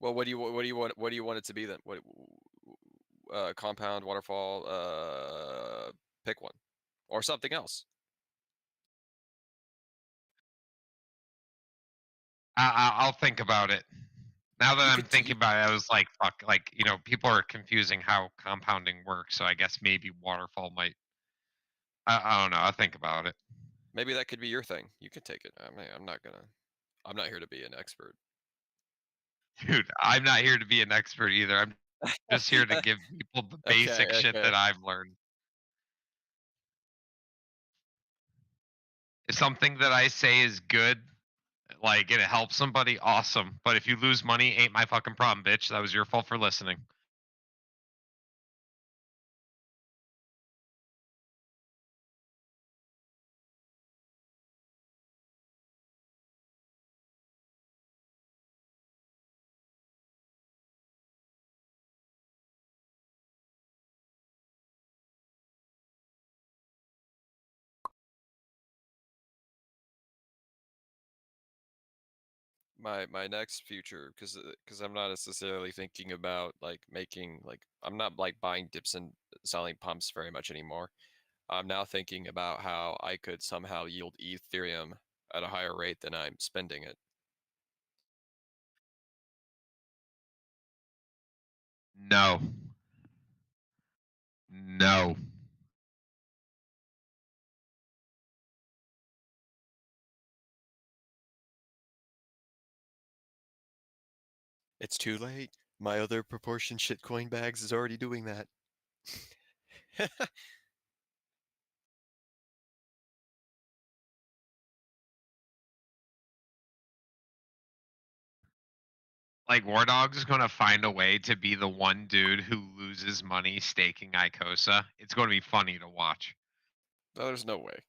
Well, what do you want it to be then? What compound, waterfall, pick one. Or something else. I'll think about it. Now that You I'm could thinking about it, I was like, fuck, like, people are confusing how compounding works, so I guess maybe waterfall might. I don't know. I'll think about it. maybe that could be your thing. You could take it. I mean, I'm not here to be an expert. Dude, I'm not here to be an expert either. I'm just here to give people the basic Okay, shit okay. that I've learned. If something that I say is good, like it helps somebody, awesome. But if you lose money, ain't my fucking problem, bitch. That was your fault for listening. My next future, because I'm not necessarily thinking about like making like I'm not like buying dips and selling pumps very much anymore. I'm now thinking about how I could somehow yield Ethereum at a higher rate than I'm spending it. No. No. It's too late. My other proportion shitcoin bags is already doing that. Like War Dog's gonna find a way to be the one dude who loses money staking Icosa. It's gonna be funny to watch. No, there's no way.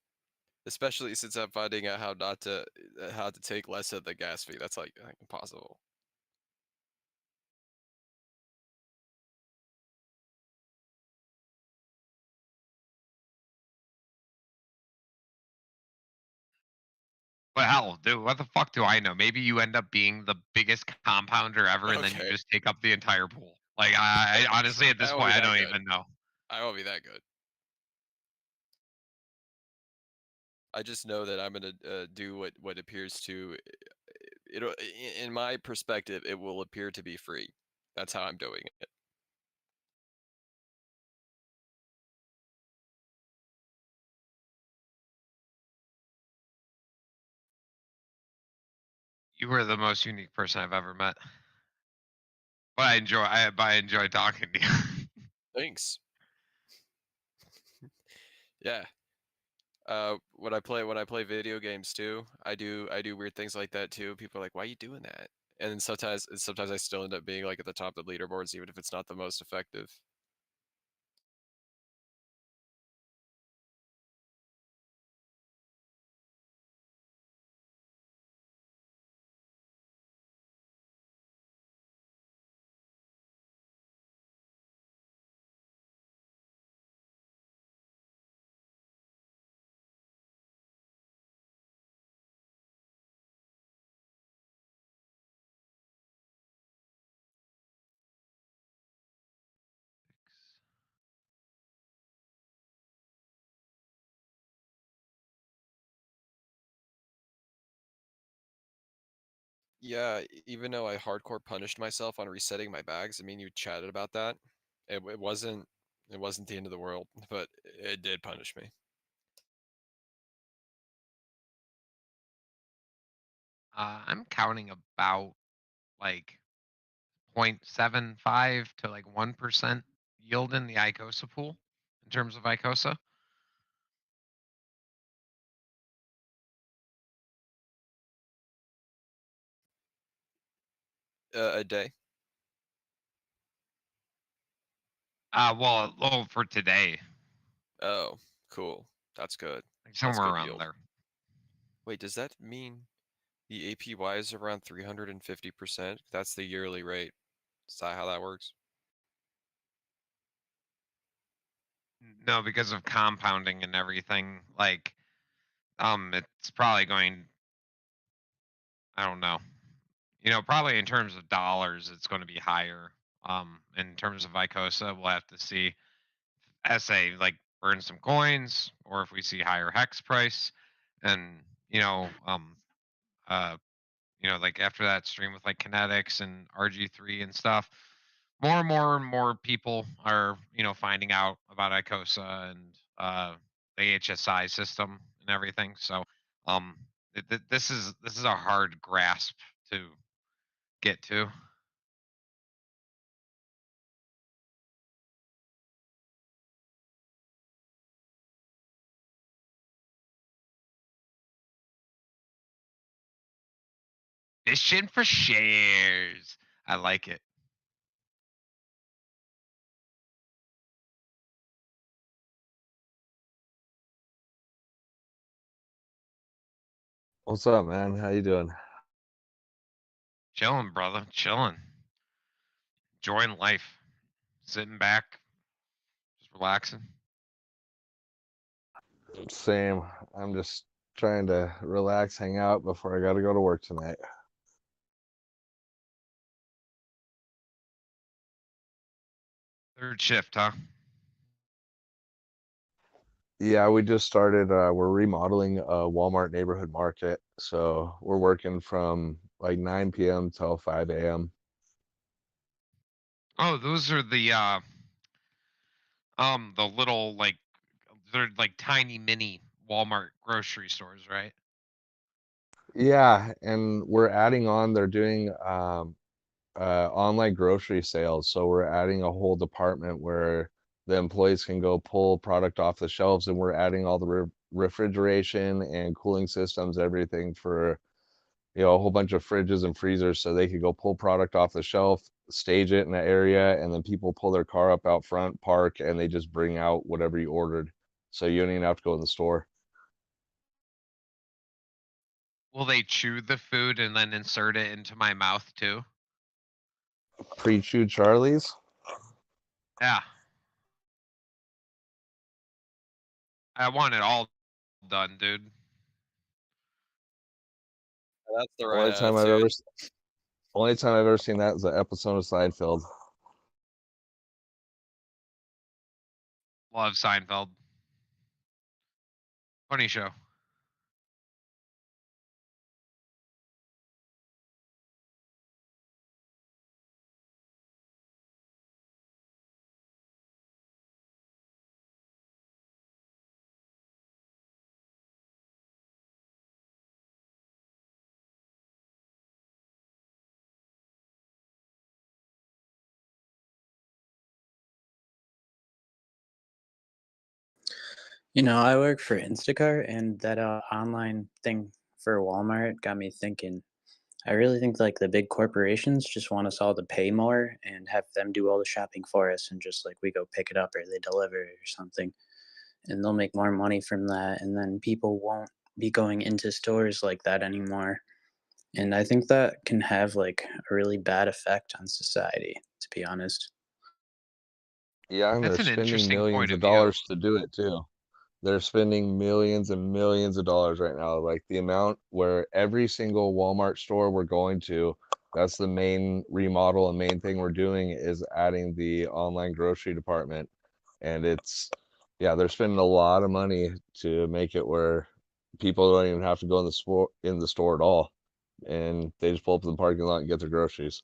Especially since I'm finding out how to take less of the gas fee. That's like impossible. But hell, dude, what the fuck do I know? Maybe you end up being the biggest compounder ever, and then you Okay. just take up the entire pool. Like, I honestly, at this I won't point, be I that don't good. even know. I won't be that good. I just know that I'm gonna do what appears to it'll in my perspective it will appear to be free. That's how I'm doing it. You were the most unique person I've ever met. But I enjoy talking to you. Thanks. Yeah. When I play video games too, I do weird things like that too. People are like, "Why are you doing that?" And then sometimes I still end up being like at the top of the leaderboards, even if it's not the most effective. Yeah, even though I hardcore punished myself on resetting my bags, I mean, you chatted about that. It wasn't the end of the world, but it did punish me. I'm counting about like 0.75 to like 1% yield in the Icosa pool in terms of Icosa. A day. Well, for today, Oh, cool. That's good. like That's somewhere good around yield. there. Wait, does that mean the APY is around 350%? That's the yearly rate. Is that how that works? No, because of compounding and everything. Like, it's probably going. I don't know. Probably in terms of dollars, it's going to be higher. In terms of Icosa, we'll have to see SA like burn some coins, or if we see higher hex price, and uh, like after that stream with like kinetics and RG3 and stuff, more and more people are finding out about Icosa and the HSI system and everything. So um, this is a hard grasp to get to. Fishing for shares. I like it. What's up, man? How you doing? Chilling, brother. Chilling. Enjoying life. Sitting back, just relaxing. Same. I'm just trying to relax, hang out before I got to go to work tonight. Third shift, huh? Yeah, we just started. We're remodeling a Walmart neighborhood market, so we're working from like 9 p.m. till 5 a.m. Oh, those are the little like they're like tiny mini Walmart grocery stores, right? Yeah, and we're adding on. They're doing online grocery sales, so we're adding a whole department where the employees can go pull product off the shelves, and we're adding all the refrigeration and cooling systems, everything for a whole bunch of fridges and freezers so they could go pull product off the shelf, stage it in an area, and then people pull their car up out front, park, and they just bring out whatever you ordered. So you don't even have to go in the store. Will they chew the food and then insert it into my mouth too? Pre-chewed Charlies? Yeah. I want it all done, dude. That's the right Only time I've ever attitude. only time I've ever seen that is an episode of Seinfeld. Love Seinfeld. Funny show. I work for Instacart, and that online thing for Walmart got me thinking. I really think like the big corporations just want us all to pay more and have them do all the shopping for us, and just like we go pick it up or they deliver it or something, and they'll make more money from that, and then people won't be going into stores like that anymore. And I think that can have like a really bad effect on society, to be honest. Yeah, and they're That's an spending interesting point millions of of view. dollars to do it too. They're spending millions and millions of dollars right now. Like the amount where every single Walmart store we're going to, that's the main remodel and main thing we're doing is adding the online grocery department. And yeah, they're spending a lot of money to make it where people don't even have to go in the store at all. and they just pull up in the parking lot and get their groceries.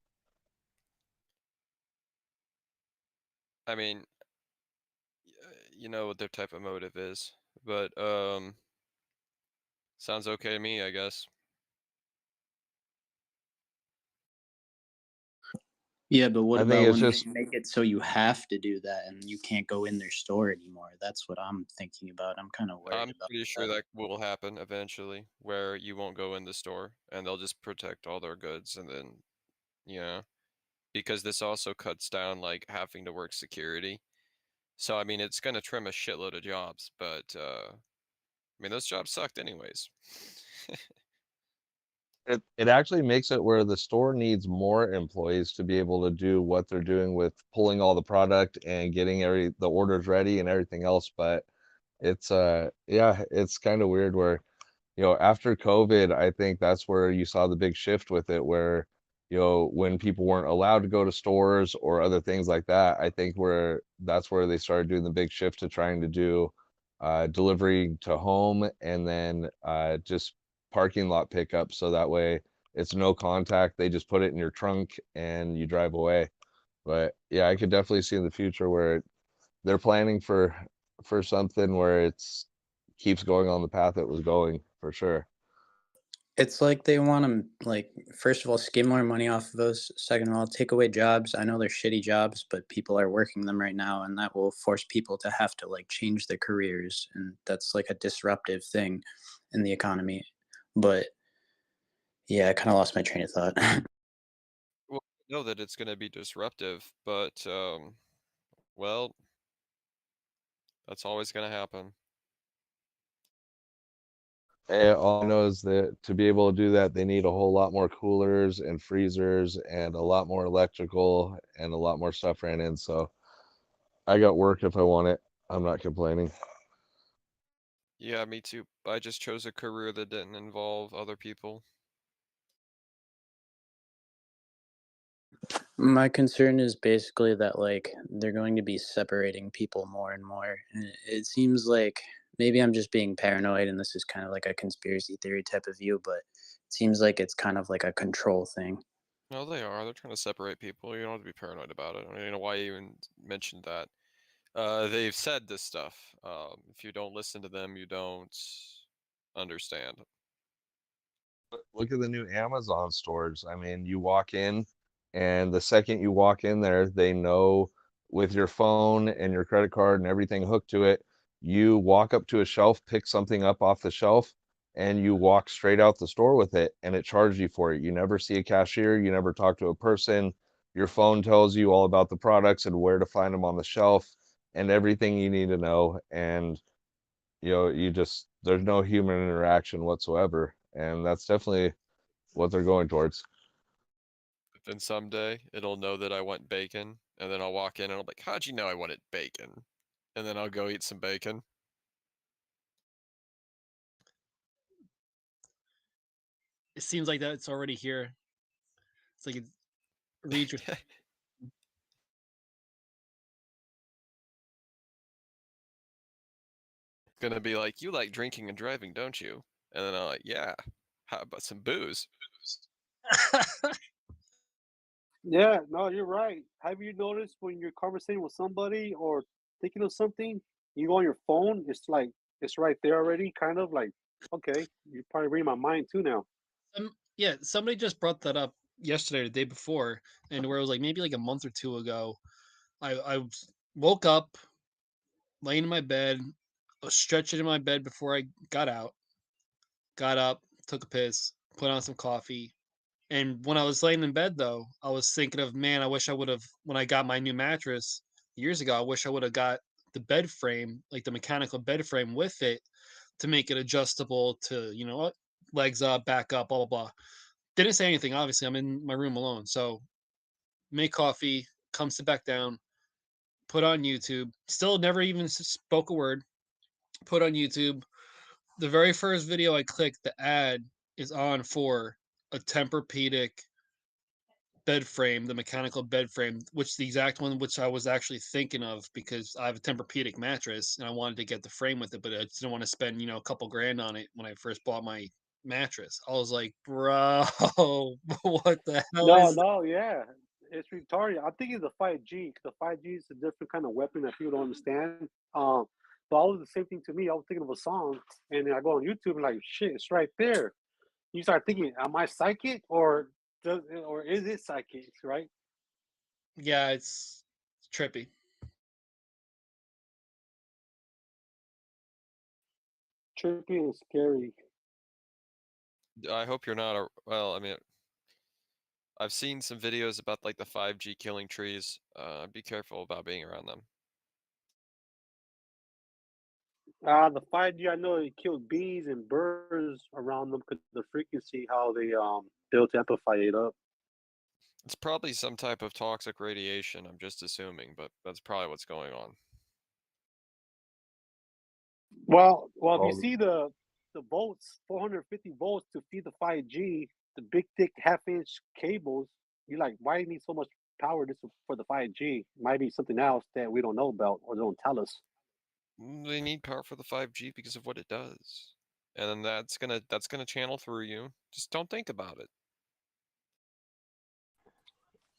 I mean, you know what their type of motive is, but sounds okay to me, I guess. Yeah, but what I think about it's when they just make it so you have to do that and you can't go in their store anymore? That's what I'm thinking about. I'm kind of worried I'm about pretty sure that. that will happen eventually, where you won't go in the store and they'll just protect all their goods, and then, you know, because this also cuts down like having to work security. So I mean, it's gonna trim a shitload of jobs, but I mean, those jobs sucked anyways. it actually makes it where the store needs more employees to be able to do what they're doing with pulling all the product and getting the orders ready and everything else. But it's yeah, it's kind of weird where, after COVID, I think that's where you saw the big shift with it, where, when people weren't allowed to go to stores or other things like that, I think that's where they started doing the big shift to trying to do delivery to home, and then just parking lot pickup. So that way it's no contact. They just put it in your trunk and you drive away. But yeah, I could definitely see in the future where they're planning for something where it's keeps going on the path it was going for sure. It's like they want to, like, first of all, skim more money off of those. Second of all, take away jobs. I know they're shitty jobs, but people are working them right now, and that will force people to have to like change their careers, and that's like a disruptive thing in the economy. But yeah, I kind of lost my train of thought. Well, I know that it's gonna be disruptive, but well, that's always gonna happen. And all I know is that to be able to do that, they need a whole lot more coolers and freezers and a lot more electrical and a lot more stuff ran in. So I got work if I want it. I'm not complaining. Yeah, me too. I just chose a career that didn't involve other people. My concern is basically that like they're going to be separating people more and more. And it seems like maybe I'm just being paranoid and this is kind of like a conspiracy theory type of view, but it seems like it's kind of like a control thing. No, they are. They're trying to separate people. You don't have to be paranoid about it. I don't even know why you even mentioned that. They've said this stuff. If you don't listen to them, you don't understand. Look at the new Amazon stores. I mean, you walk in, and the second you walk in there, they know with your phone and your credit card and everything hooked to it, you walk up to a shelf, pick something up off the shelf, and you walk straight out the store with it, and it charges you for it. You never see a cashier, you never talk to a person. Your phone tells you all about the products and where to find them on the shelf and everything you need to know. And there's no human interaction whatsoever, and that's definitely what they're going towards. But then someday it'll know that I want bacon, and then I'll walk in and I'll be like, "How'd you know I wanted bacon?" And then I'll go eat some bacon. It seems like that's already here. It's like it reads your Gonna be like, "You like drinking and driving, don't you?" And then I'm like, "Yeah. How about some booze?" Yeah, no, you're right. Have you noticed when you're conversating with somebody or thinking of something, you go on your phone, it's like it's right there already, kind of like, okay, you're probably reading my mind too now. Yeah, somebody just brought that up yesterday or the day before, and where it was like maybe like a month or two ago. I woke up, laying in my bed, was stretching in my bed before I got out. Got up, took a piss, put on some coffee, and when I was laying in bed though, I was thinking of, man, I wish I would have when I got my new mattress years ago. I wish I would have got the bed frame, like the mechanical bed frame with it, to make it adjustable to what legs up, back up, blah blah blah. Didn't say anything. Obviously, I'm in my room alone. So make coffee, come sit back down, put on YouTube. Still never even spoke a word. Put on YouTube. The very first video I clicked, the ad is on for a Tempur-Pedic bed frame, the mechanical bed frame, which the exact one which I was actually thinking of because I have a Tempur-Pedic mattress and I wanted to get the frame with it, but I just didn't want to spend a couple grand on it when I first bought my mattress. I was like, bro, what the hell No, is no, yeah, it's retarded. I'm thinking the 5G. The 5G is a different kind of weapon that people don't understand. But all was the same thing to me. I was thinking of a song, and then I go on YouTube and like, shit, it's right there. You start thinking, am I psychic or is it psychic? Right? Yeah, it's trippy. Trippy and scary. I hope you're not a. Well, I mean, I've seen some videos about like the 5G killing trees. Be careful about being around them. The 5G, I know it killed bees and birds around them because the frequency, how they built to amplify it up. It's probably some type of toxic radiation. I'm just assuming, but that's probably what's going on. Well, if you Oh, see the volts, 450 volts to feed the 5G, the big thick half-inch cables, you're like, why do you need so much power just for the 5G? Might be something else that we don't know about or they don't tell us. They need power for the 5G because of what it does, and then that's gonna channel through you. Just don't think about it.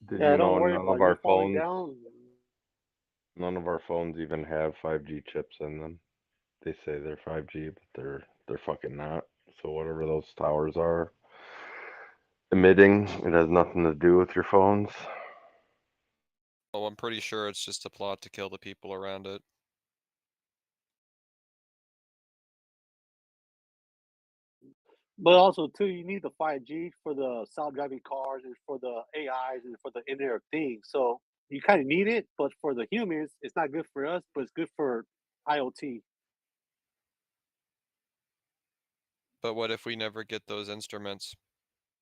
did Yeah, you don't know worry none about of it. You're our falling phones, down. none of our phones even have 5G chips in them? They say they're 5G, but they're fucking not. So whatever those towers are emitting, it has nothing to do with your phones. Oh, I'm pretty sure it's just a plot to kill the people around it. But also too, you need the 5G for the self-driving cars and for the AIs and for the Internet of Things. So you kind of need it, but for the humans, it's not good for us, but it's good for IoT. But what if we never get those instruments?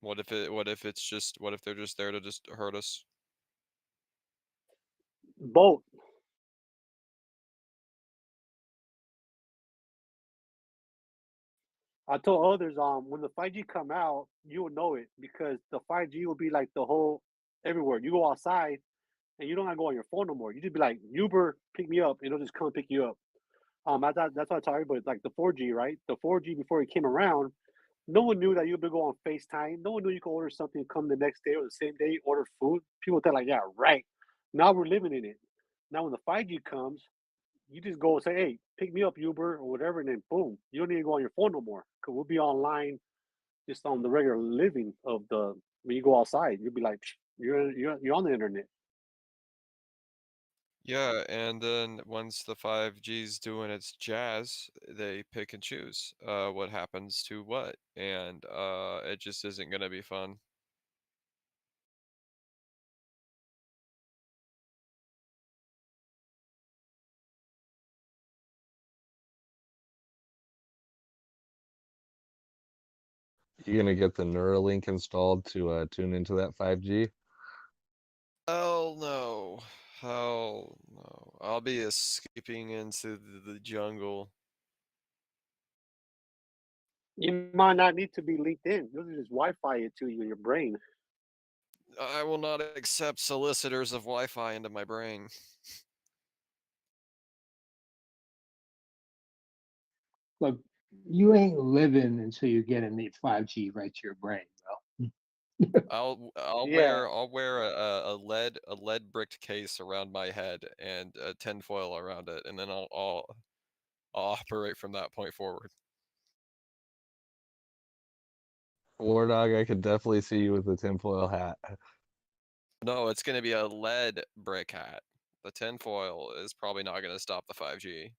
What if they're just there to just hurt us? Both. I told others, when the 5G come out, you will know it because the 5G will be like the whole everywhere. You go outside and you don't have to go on your phone no more. You just be like, Uber, pick me up, and it'll just come pick you up. That's what I tell everybody. Like the 4G, right? The 4G before it came around, no one knew that you could go on FaceTime. No one knew you could order something, come the next day or the same day, order food. People thought like, yeah, right. Now we're living in it. Now when the 5G comes, you just go and say, hey, pick me up, Uber or whatever, and then boom, you don't need to go on your phone no more because we'll be online just on the regular living of the when you go outside. You'll be like, you're on the internet. Yeah, and then once the 5G's doing its jazz, they pick and choose what happens to what, and it just isn't gonna be fun. You gonna get the Neuralink installed to tune into that 5G? Hell no. Hell no. I'll be escaping into the jungle. You might not need to be linked in. You'll just Wi-Fi it to you in your brain. I will not accept solicitors of Wi-Fi into my brain. Look, you ain't living until you get in the 5G right to your brain, bro. Yeah, I'll wear a lead bricked case around my head and a tinfoil around it, and then I'll operate from that point forward. War Dog, I could definitely see you with a tinfoil hat. No, it's gonna be a lead brick hat. The tinfoil is probably not gonna stop the 5G.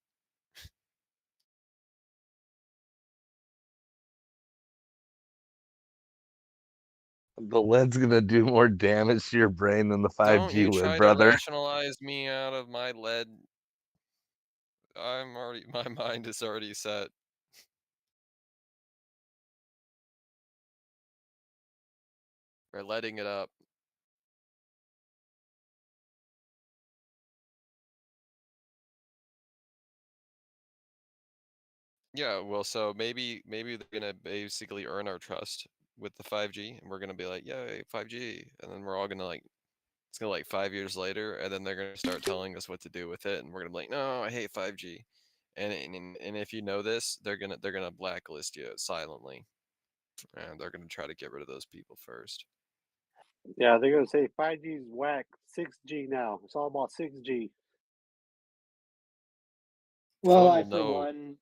The lead's gonna do more damage to your brain than the Don't 5G you would, try to brother. rationalize me out of my lead. My mind is already set. We're letting it up. Yeah, well, so maybe they're gonna basically earn our trust with the 5G, and we're gonna be like, yay, 5G, and then we're all gonna like, it's gonna like 5 years later, and then they're gonna start telling us what to do with it, and we're gonna be like, no, I hate 5G, and if you know this, they're gonna blacklist you silently. And they're gonna try to get rid of those people first. Yeah, they're gonna say 5G is whack. 6G now. It's all about 6G. Well, Fun will know.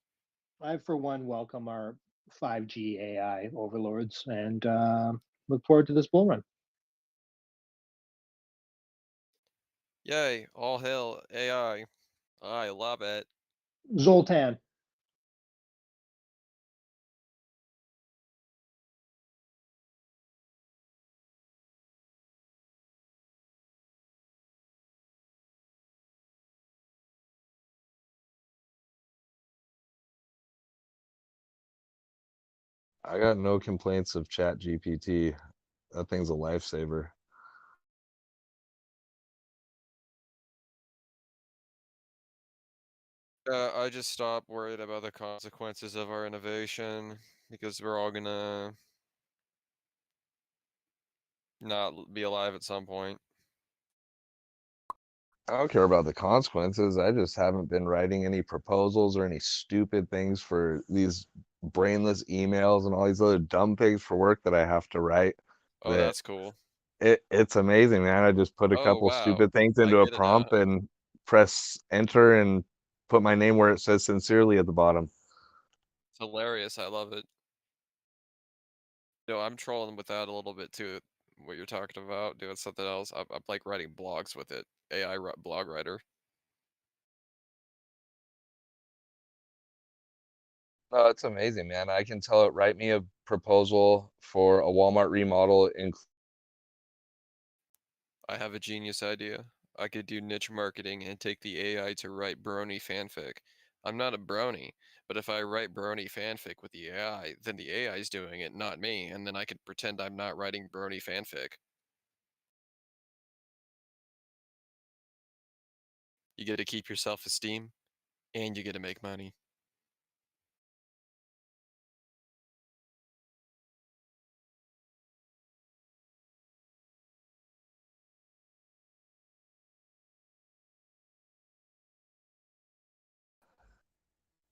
I for one welcome our 5G AI overlords and look forward to this bull run. Yay! All hail AI. I love it. Zoltan. I got no complaints of Chat GPT. That thing's a lifesaver. I just stopped worried about the consequences of our innovation because we're all gonna not be alive at some point. I don't care about the consequences. I just haven't been writing any proposals or any stupid things for these brainless emails and all these other dumb things for work that I have to write. Oh, That that's cool. it's amazing, man. I just put a Oh, couple wow. stupid things I into a get it now. prompt and press enter and put my name where it says sincerely at the bottom. It's hilarious. I love it. I'm trolling with that a little bit too. What you're talking about, doing something else. I'm like writing blogs with it. AI blog writer. Oh, it's amazing, man. I can tell it write me a proposal for a Walmart remodel in I have a genius idea. I could do niche marketing and take the AI to write brony fanfic. I'm not a brony, but if I write brony fanfic with the AI, then the AI is doing it, not me, and then I could pretend I'm not writing brony fanfic. You get to keep your self-esteem, and you get to make money.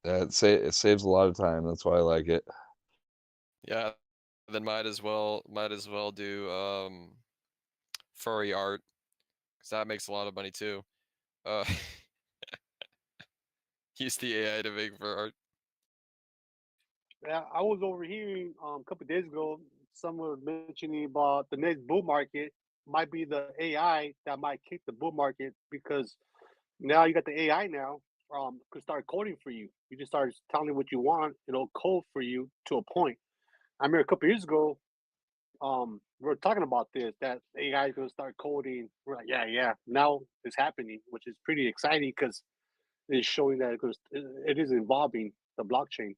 it saves a lot of time. That's why I like it. Yeah, then might as well do furry art, because that makes a lot of money too. Uh, use the AI to make fur art. Yeah, I was overhearing a couple of days ago someone was mentioning about the next bull market might be the AI that might kick the bull market because now you got the AI now could start coding for you. You just start telling it what you want, it'll code for you to a point. I remember a couple of years ago, we were talking about this that AI is going to start coding. We're like, yeah, yeah. Now it's happening, which is pretty exciting because it's showing that it is involving the blockchain.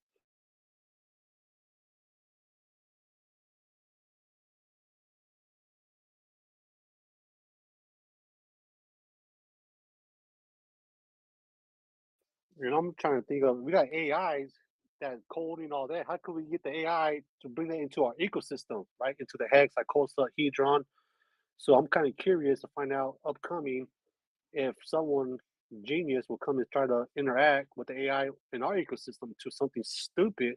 I'm trying to think of we got AIs that coding all that. How could we get the AI to bring that into our ecosystem, right? Into the Hex, Icosa, Hedron. So I'm kind of curious to find out upcoming if someone genius will come and try to interact with the AI in our ecosystem to something stupid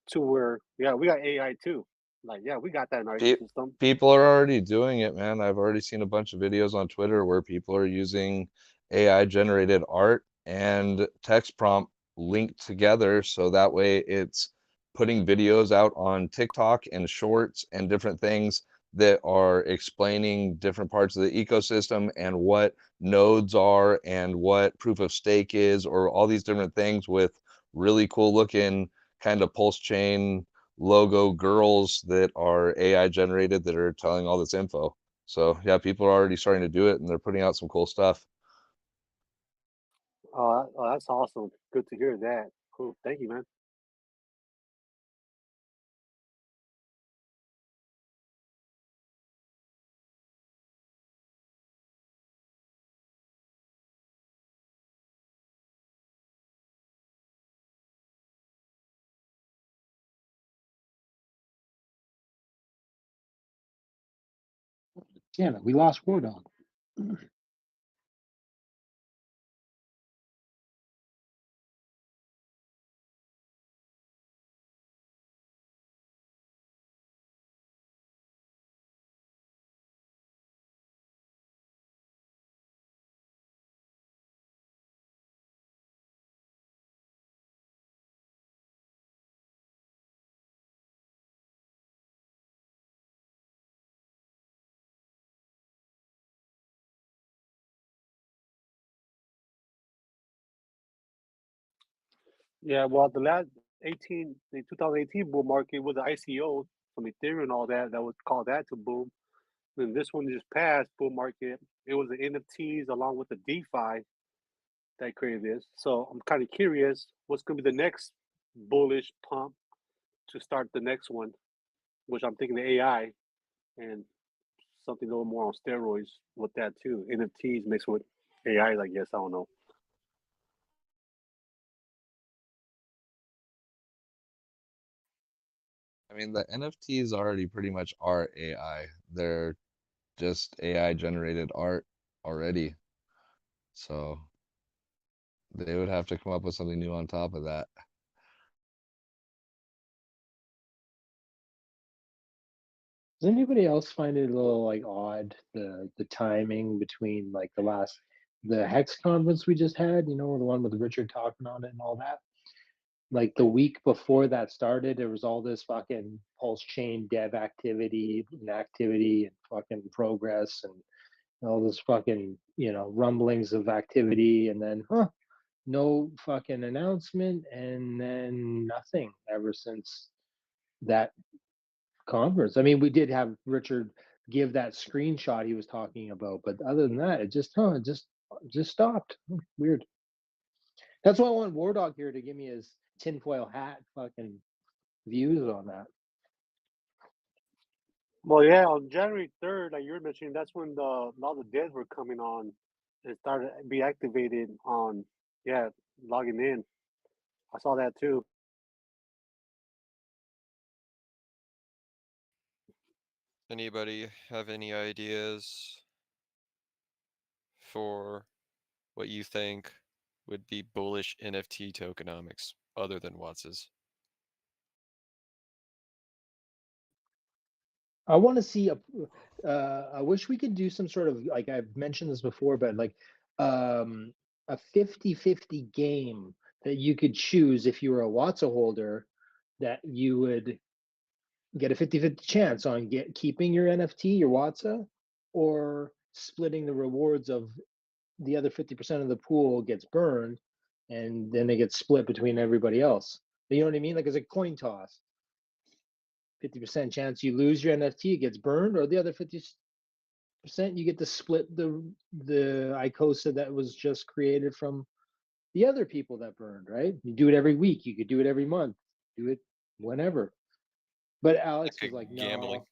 to where yeah, we got AI too. Like, yeah, we got that in our Pe- ecosystem. People are already doing it, man. I've already seen a bunch of videos on Twitter where people are using AI generated art and text prompt linked together so that way it's putting videos out on TikTok and shorts and different things that are explaining different parts of the ecosystem and what nodes are and what proof of stake is, or all these different things with really cool looking kind of pulse chain logo girls that are AI generated that are telling all this info. So yeah, people are already starting to do it and they're putting out some cool stuff. Oh, that's awesome. Good to hear that. Cool. Thank you, man. Damn it, we lost War Dog. Yeah, well, the 2018 bull market was the ICO from Ethereum and all that. That would call that to boom. Then this one just passed bull market. It was the NFTs along with the DeFi that created this. So I'm kind of curious what's going to be the next bullish pump to start the next one, which I'm thinking the AI and something a little more on steroids with that too. NFTs mixed with AI, I guess. I don't know. I mean, the NFTs already pretty much are AI. They're just AI generated art already. So they would have to come up with something new on top of that. Does anybody else find it a little like odd the timing between like the Hex conference we just had, the one with Richard talking on it and all that? Like the week before that started, there was all this fucking pulse chain dev activity and fucking progress and all this fucking, rumblings of activity, and then no fucking announcement, and then nothing ever since that conference. I mean, we did have Richard give that screenshot he was talking about, but other than that, it just stopped. Weird. That's why I want War Dog here to give me his tinfoil hat fucking views on that. Well, yeah, on January 3rd, like you were mentioning, that's when all the devs were coming on and started to be activated on, yeah, logging in. I saw that too. Anybody have any ideas for what you think would be bullish NFT tokenomics other than Watts's? I want to see I wish we could do some sort of, like I've mentioned this before, but like a 50-50 game that you could choose if you were a Watsa holder, that you would get a 50-50 chance on keeping your NFT, your Watsa, or splitting the rewards of the other 50% of the pool gets burned, and then they get split between everybody else. You know what I mean? Like it's a coin toss. 50% chance you lose your NFT, it gets burned, or the other 50% you get to split the Icosa that was just created from the other people that burned, right? You do it every week, you could do it every month, do it whenever. But Alex Like was like, gambling. no.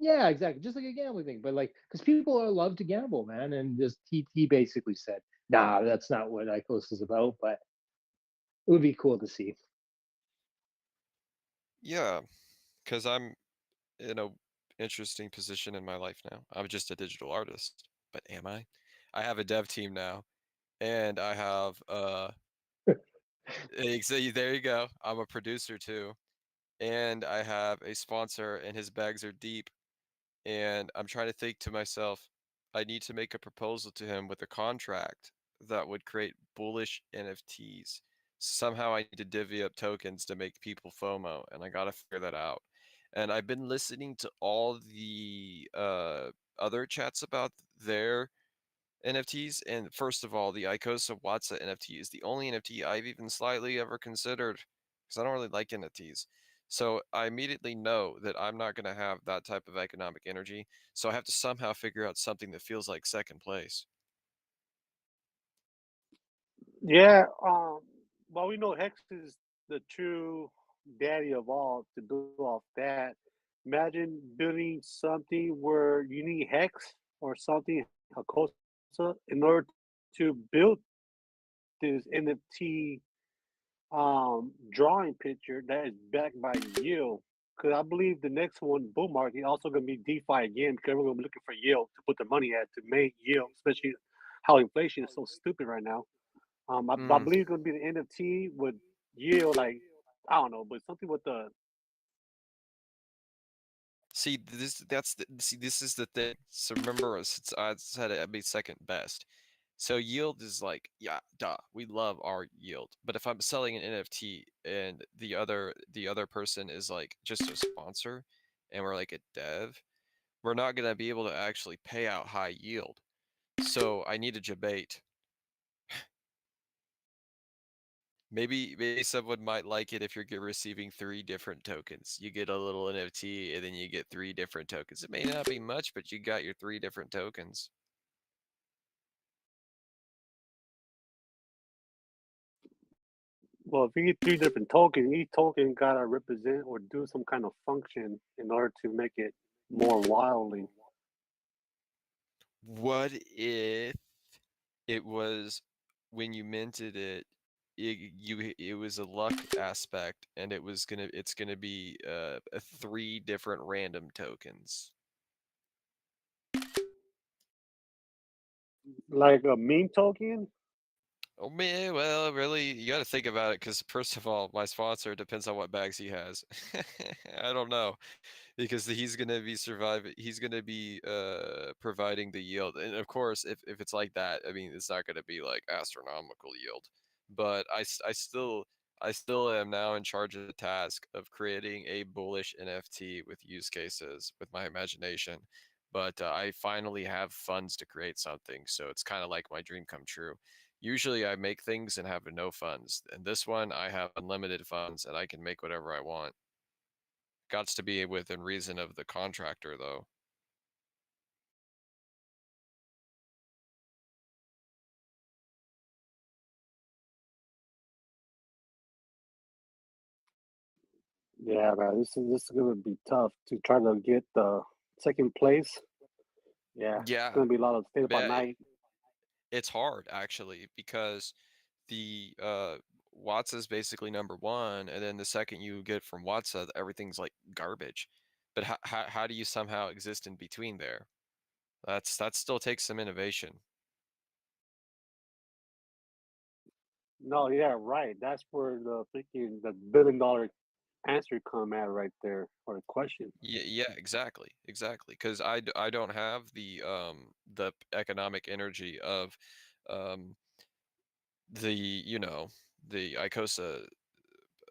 Yeah, exactly. Just like a gambling thing. But like, because people love to gamble, man. And just he basically said, nah, that's not what Icos is about, but it would be cool to see. Yeah, because I'm in a interesting position in my life now. I'm just a digital artist, but am I? I have a dev team now, and I have there you go. I'm a producer too, and I have a sponsor, and his bags are deep. And I'm trying to think to myself, I need to make a proposal to him with a contract that would create bullish NFTs. Somehow I need to divvy up tokens to make people FOMO, and I gotta figure that out. And I've been listening to all the other chats about their NFTs, and first of all, the Icosa Watsa NFT is the only NFT I've even slightly ever considered, because I don't really like NFTs. So I immediately know that I'm not going to have that type of economic energy. So I have to somehow figure out something that feels like second place. Yeah, well, we know Hex is the true daddy of all to build off that. Imagine building something where you need Hex or something, Icosa, in order to build this NFT drawing picture that is backed by yield. Because I believe the next one, bull market, also going to be DeFi again, because everyone's going to be looking for yield to put their money at to make yield, especially how inflation is so stupid right now. I believe it's going to be the NFT with yield, like, I don't know, but something with the. See, this is the thing. So remember, since I said it, I'd be second best. So yield is like, yeah, duh, we love our yield. But if I'm selling an NFT and the other person is like just a sponsor, and we're like a dev, we're not gonna be able to actually pay out high yield. So I need a debate. Maybe someone might like it if you're receiving 3 different tokens. You get a little NFT and then you get 3 different tokens. It may not be much, but you got your 3 different tokens. Well, if you get 3 different tokens, each token gotta represent or do some kind of function in order to make it more wildly. What if it was when you minted it, it was a luck aspect and it's gonna be 3 different random tokens. Like a meme token? Oh man, well, really, you got to think about it because first of all, my sponsor depends on what bags he has. I don't know because he's gonna be surviving. He's gonna be providing the yield, and of course, if it's like that, I mean, it's not gonna be like astronomical yield. But I still am now in charge of the task of creating a bullish NFT with use cases with my imagination. But I finally have funds to create something, so it's kind of like my dream come true. Usually I make things and have no funds. And this one I have unlimited funds and I can make whatever I want. Gots to be within reason of the contractor though. Yeah, man, this is gonna be tough to try to get the second place. Yeah, it's Yeah, gonna be a lot of stay up at yeah, night. it's hard actually because the Watts is basically number one, and then the second you get from Watsa, everything's like garbage. But how do you somehow exist in between there? That still takes some innovation. No, yeah, right. That's where the $1 billion answer come at right there, or the question. Yeah, exactly. Because I don't have the economic energy of um the the Icosa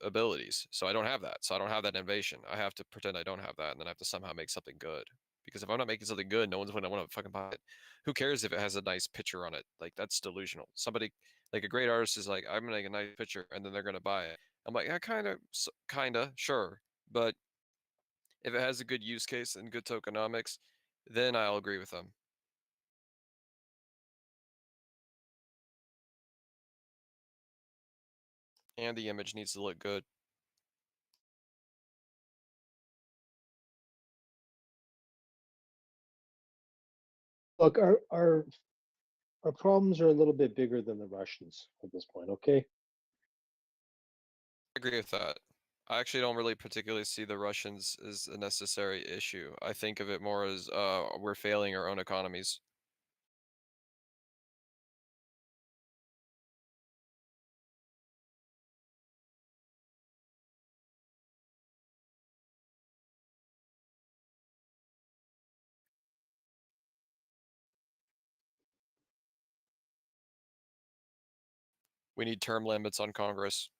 abilities. So I don't have that. So I don't have that innovation. I have to pretend I don't have that, and then I have to somehow make something good. Because if I'm not making something good, no one's gonna want to fucking buy it. Who cares if it has a nice picture on it? Like that's delusional. Somebody like a great artist is like, I'm gonna make a nice picture, and then they're gonna buy it. I'm like, yeah, kinda, sure, but if it has a good use case and good tokenomics, then I'll agree with them. And the image needs to look good. Look, our problems are a little bit bigger than the Russians at this point. Okay. I agree with that. I actually don't really particularly see the Russians as a necessary issue. I think of it more as we're failing our own economies. We need term limits on Congress.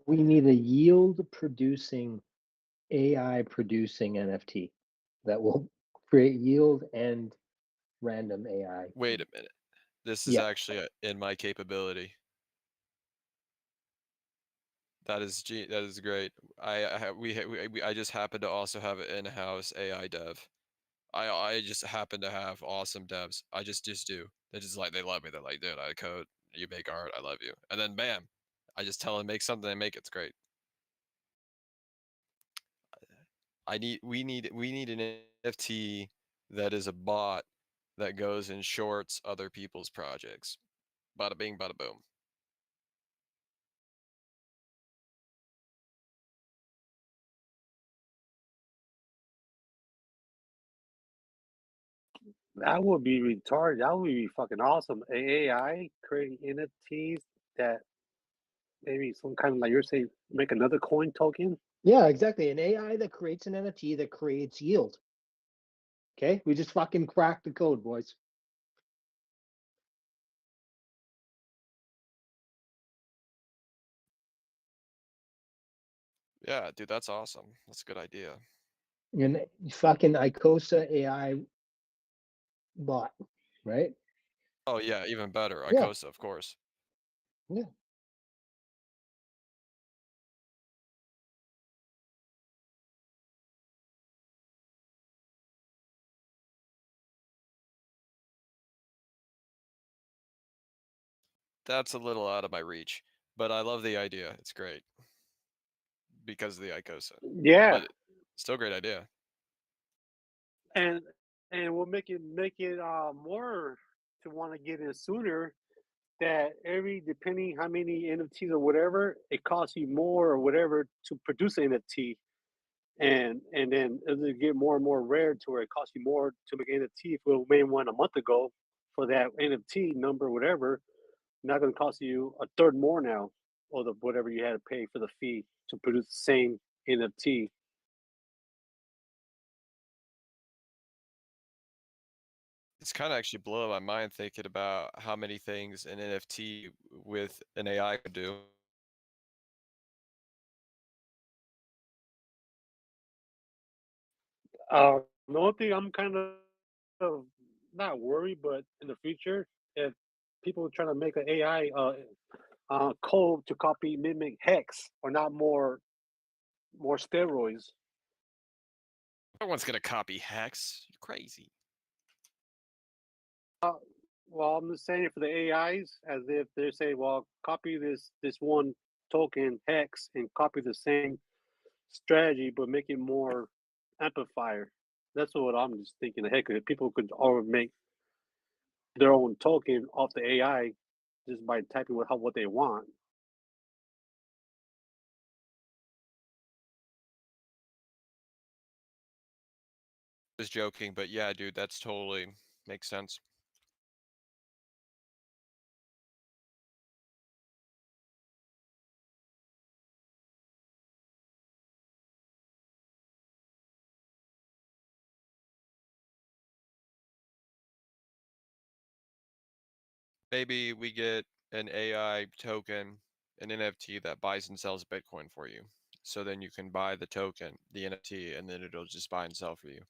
We need a yield producing AI producing NFT that will create yield and random AI. Wait a minute. This is Yeah. actually in my capability. That is great. I just happen to also have an in-house AI dev. I just happen to have awesome devs. I just do. They love me. They're like, dude, I code, you make art, I love you. And then bam, I just tell them make something, they make it. It's great. We need an NFT that is a bot that goes and shorts other people's projects. Bada bing, bada boom. That would be retarded. That would be fucking awesome. AI creating NFTs that maybe some kind of like you're saying, make another coin token. Yeah, exactly. An AI that creates an NFT that creates yield. Okay, we just fucking cracked the code, boys. Yeah, dude, that's awesome. That's a good idea. And fucking Icosa AI bot, right? Oh yeah, even better. Yeah, Icosa, of course. yeah. That's a little out of my reach, but I love the idea. It's great because of the Icosa. Yeah, But still a great idea. and and we'll make it more to want to get in sooner. That every depending how many NFTs or whatever, it costs you more or whatever to produce an NFT, and then it'll get more and more rare to where it costs you more to make an NFT if we made one a month ago for that NFT number, whatever. Not going to cost you a third more now, or the whatever you had to pay for the fee to produce the same NFT. It's kind of actually blowing my mind thinking about how many things an NFT with an AI could do. The only thing I'm kind of not worried, but in the future, if people trying to make an AI code to copy mimic hex or not more steroids. No one's gonna copy Hex. You're crazy. Well, I'm just saying for the AIs, as if they're saying, well, copy this one token hex and copy the same strategy, but make it more amplifier. That's what I'm just thinking ahead. Because people could all make their own token off the AI just by typing what they want. Just joking, but yeah, dude, that's totally makes sense. Maybe we get an AI token, an NFT that buys and sells Bitcoin for you. So then you can buy the token, the NFT, and then it'll just buy and sell for you.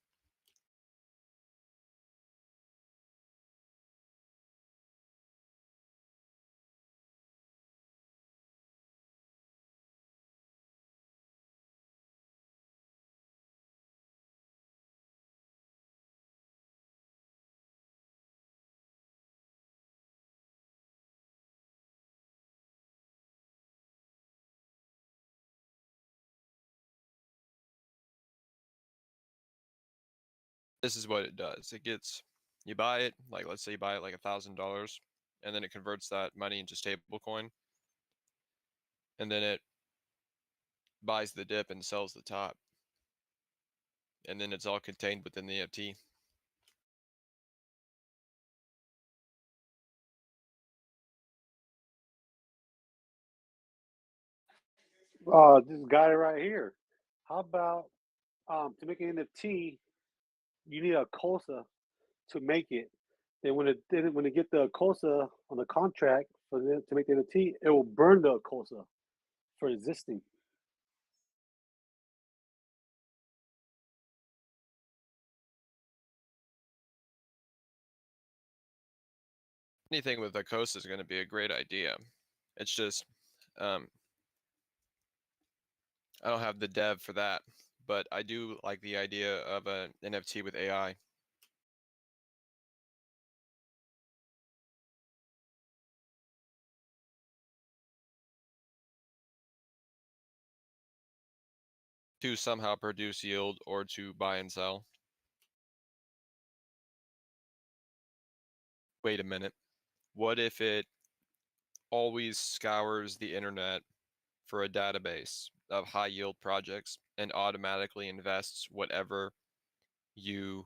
This is what it does. It gets you buy it, like let's say you buy it like $1,000, and then it converts that money into stablecoin, and then it buys the dip and sells the top, and then it's all contained within the NFT. This guy right here. How about to make an NFT, you need a COSA to make it. When they get the COSA on the contract for them to make the NFT, it will burn the COSA for existing. Anything with Icosa is going to be a great idea. It's just um, I don't have the dev for that, but I do like the idea of an NFT with AI. To somehow produce yield or to buy and sell. Wait a minute. What if it always scours the internet for a database of high yield projects and automatically invests whatever you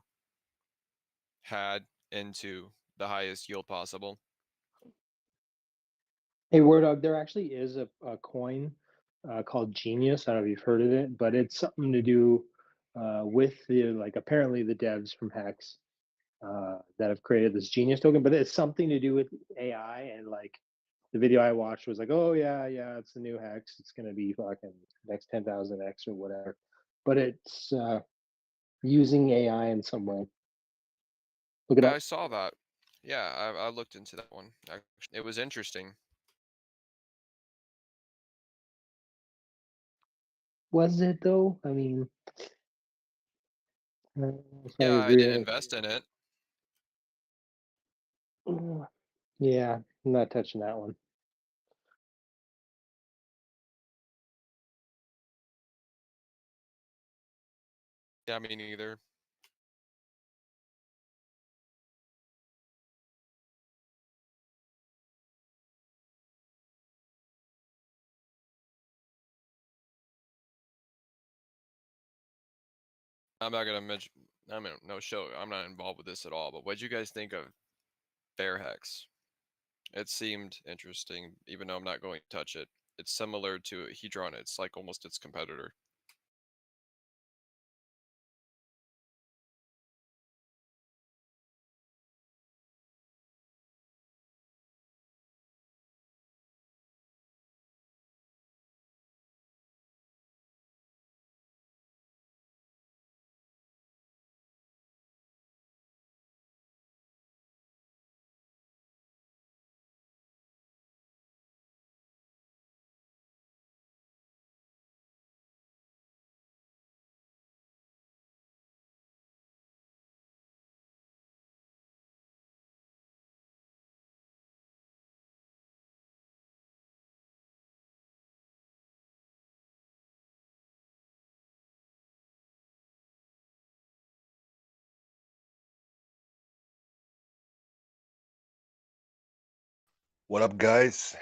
had into the highest yield possible? Hey, Word Dog, there actually is a coin called Genius. I don't know if you've heard of it, but it's something to do with the like apparently the devs from Hex that have created this Genius token, but it's something to do with AI and like the video I watched was like, oh yeah, it's the new hex. It's gonna be fucking next 10,000x or whatever. But it's using AI in some way. Look it I up. saw that. Yeah, I looked into that one. It was interesting. Was it though? I mean, so I Yeah, I agree. didn't invest in it. Yeah, I'm not touching that one. Yeah, me neither. I'm not gonna mention. I mean, no show. I'm not involved with this at all. But what'd you guys think of Bear Hex? It seemed interesting, even though I'm not going to touch it. It's similar to Hedron. It's like almost its competitor. What up, guys?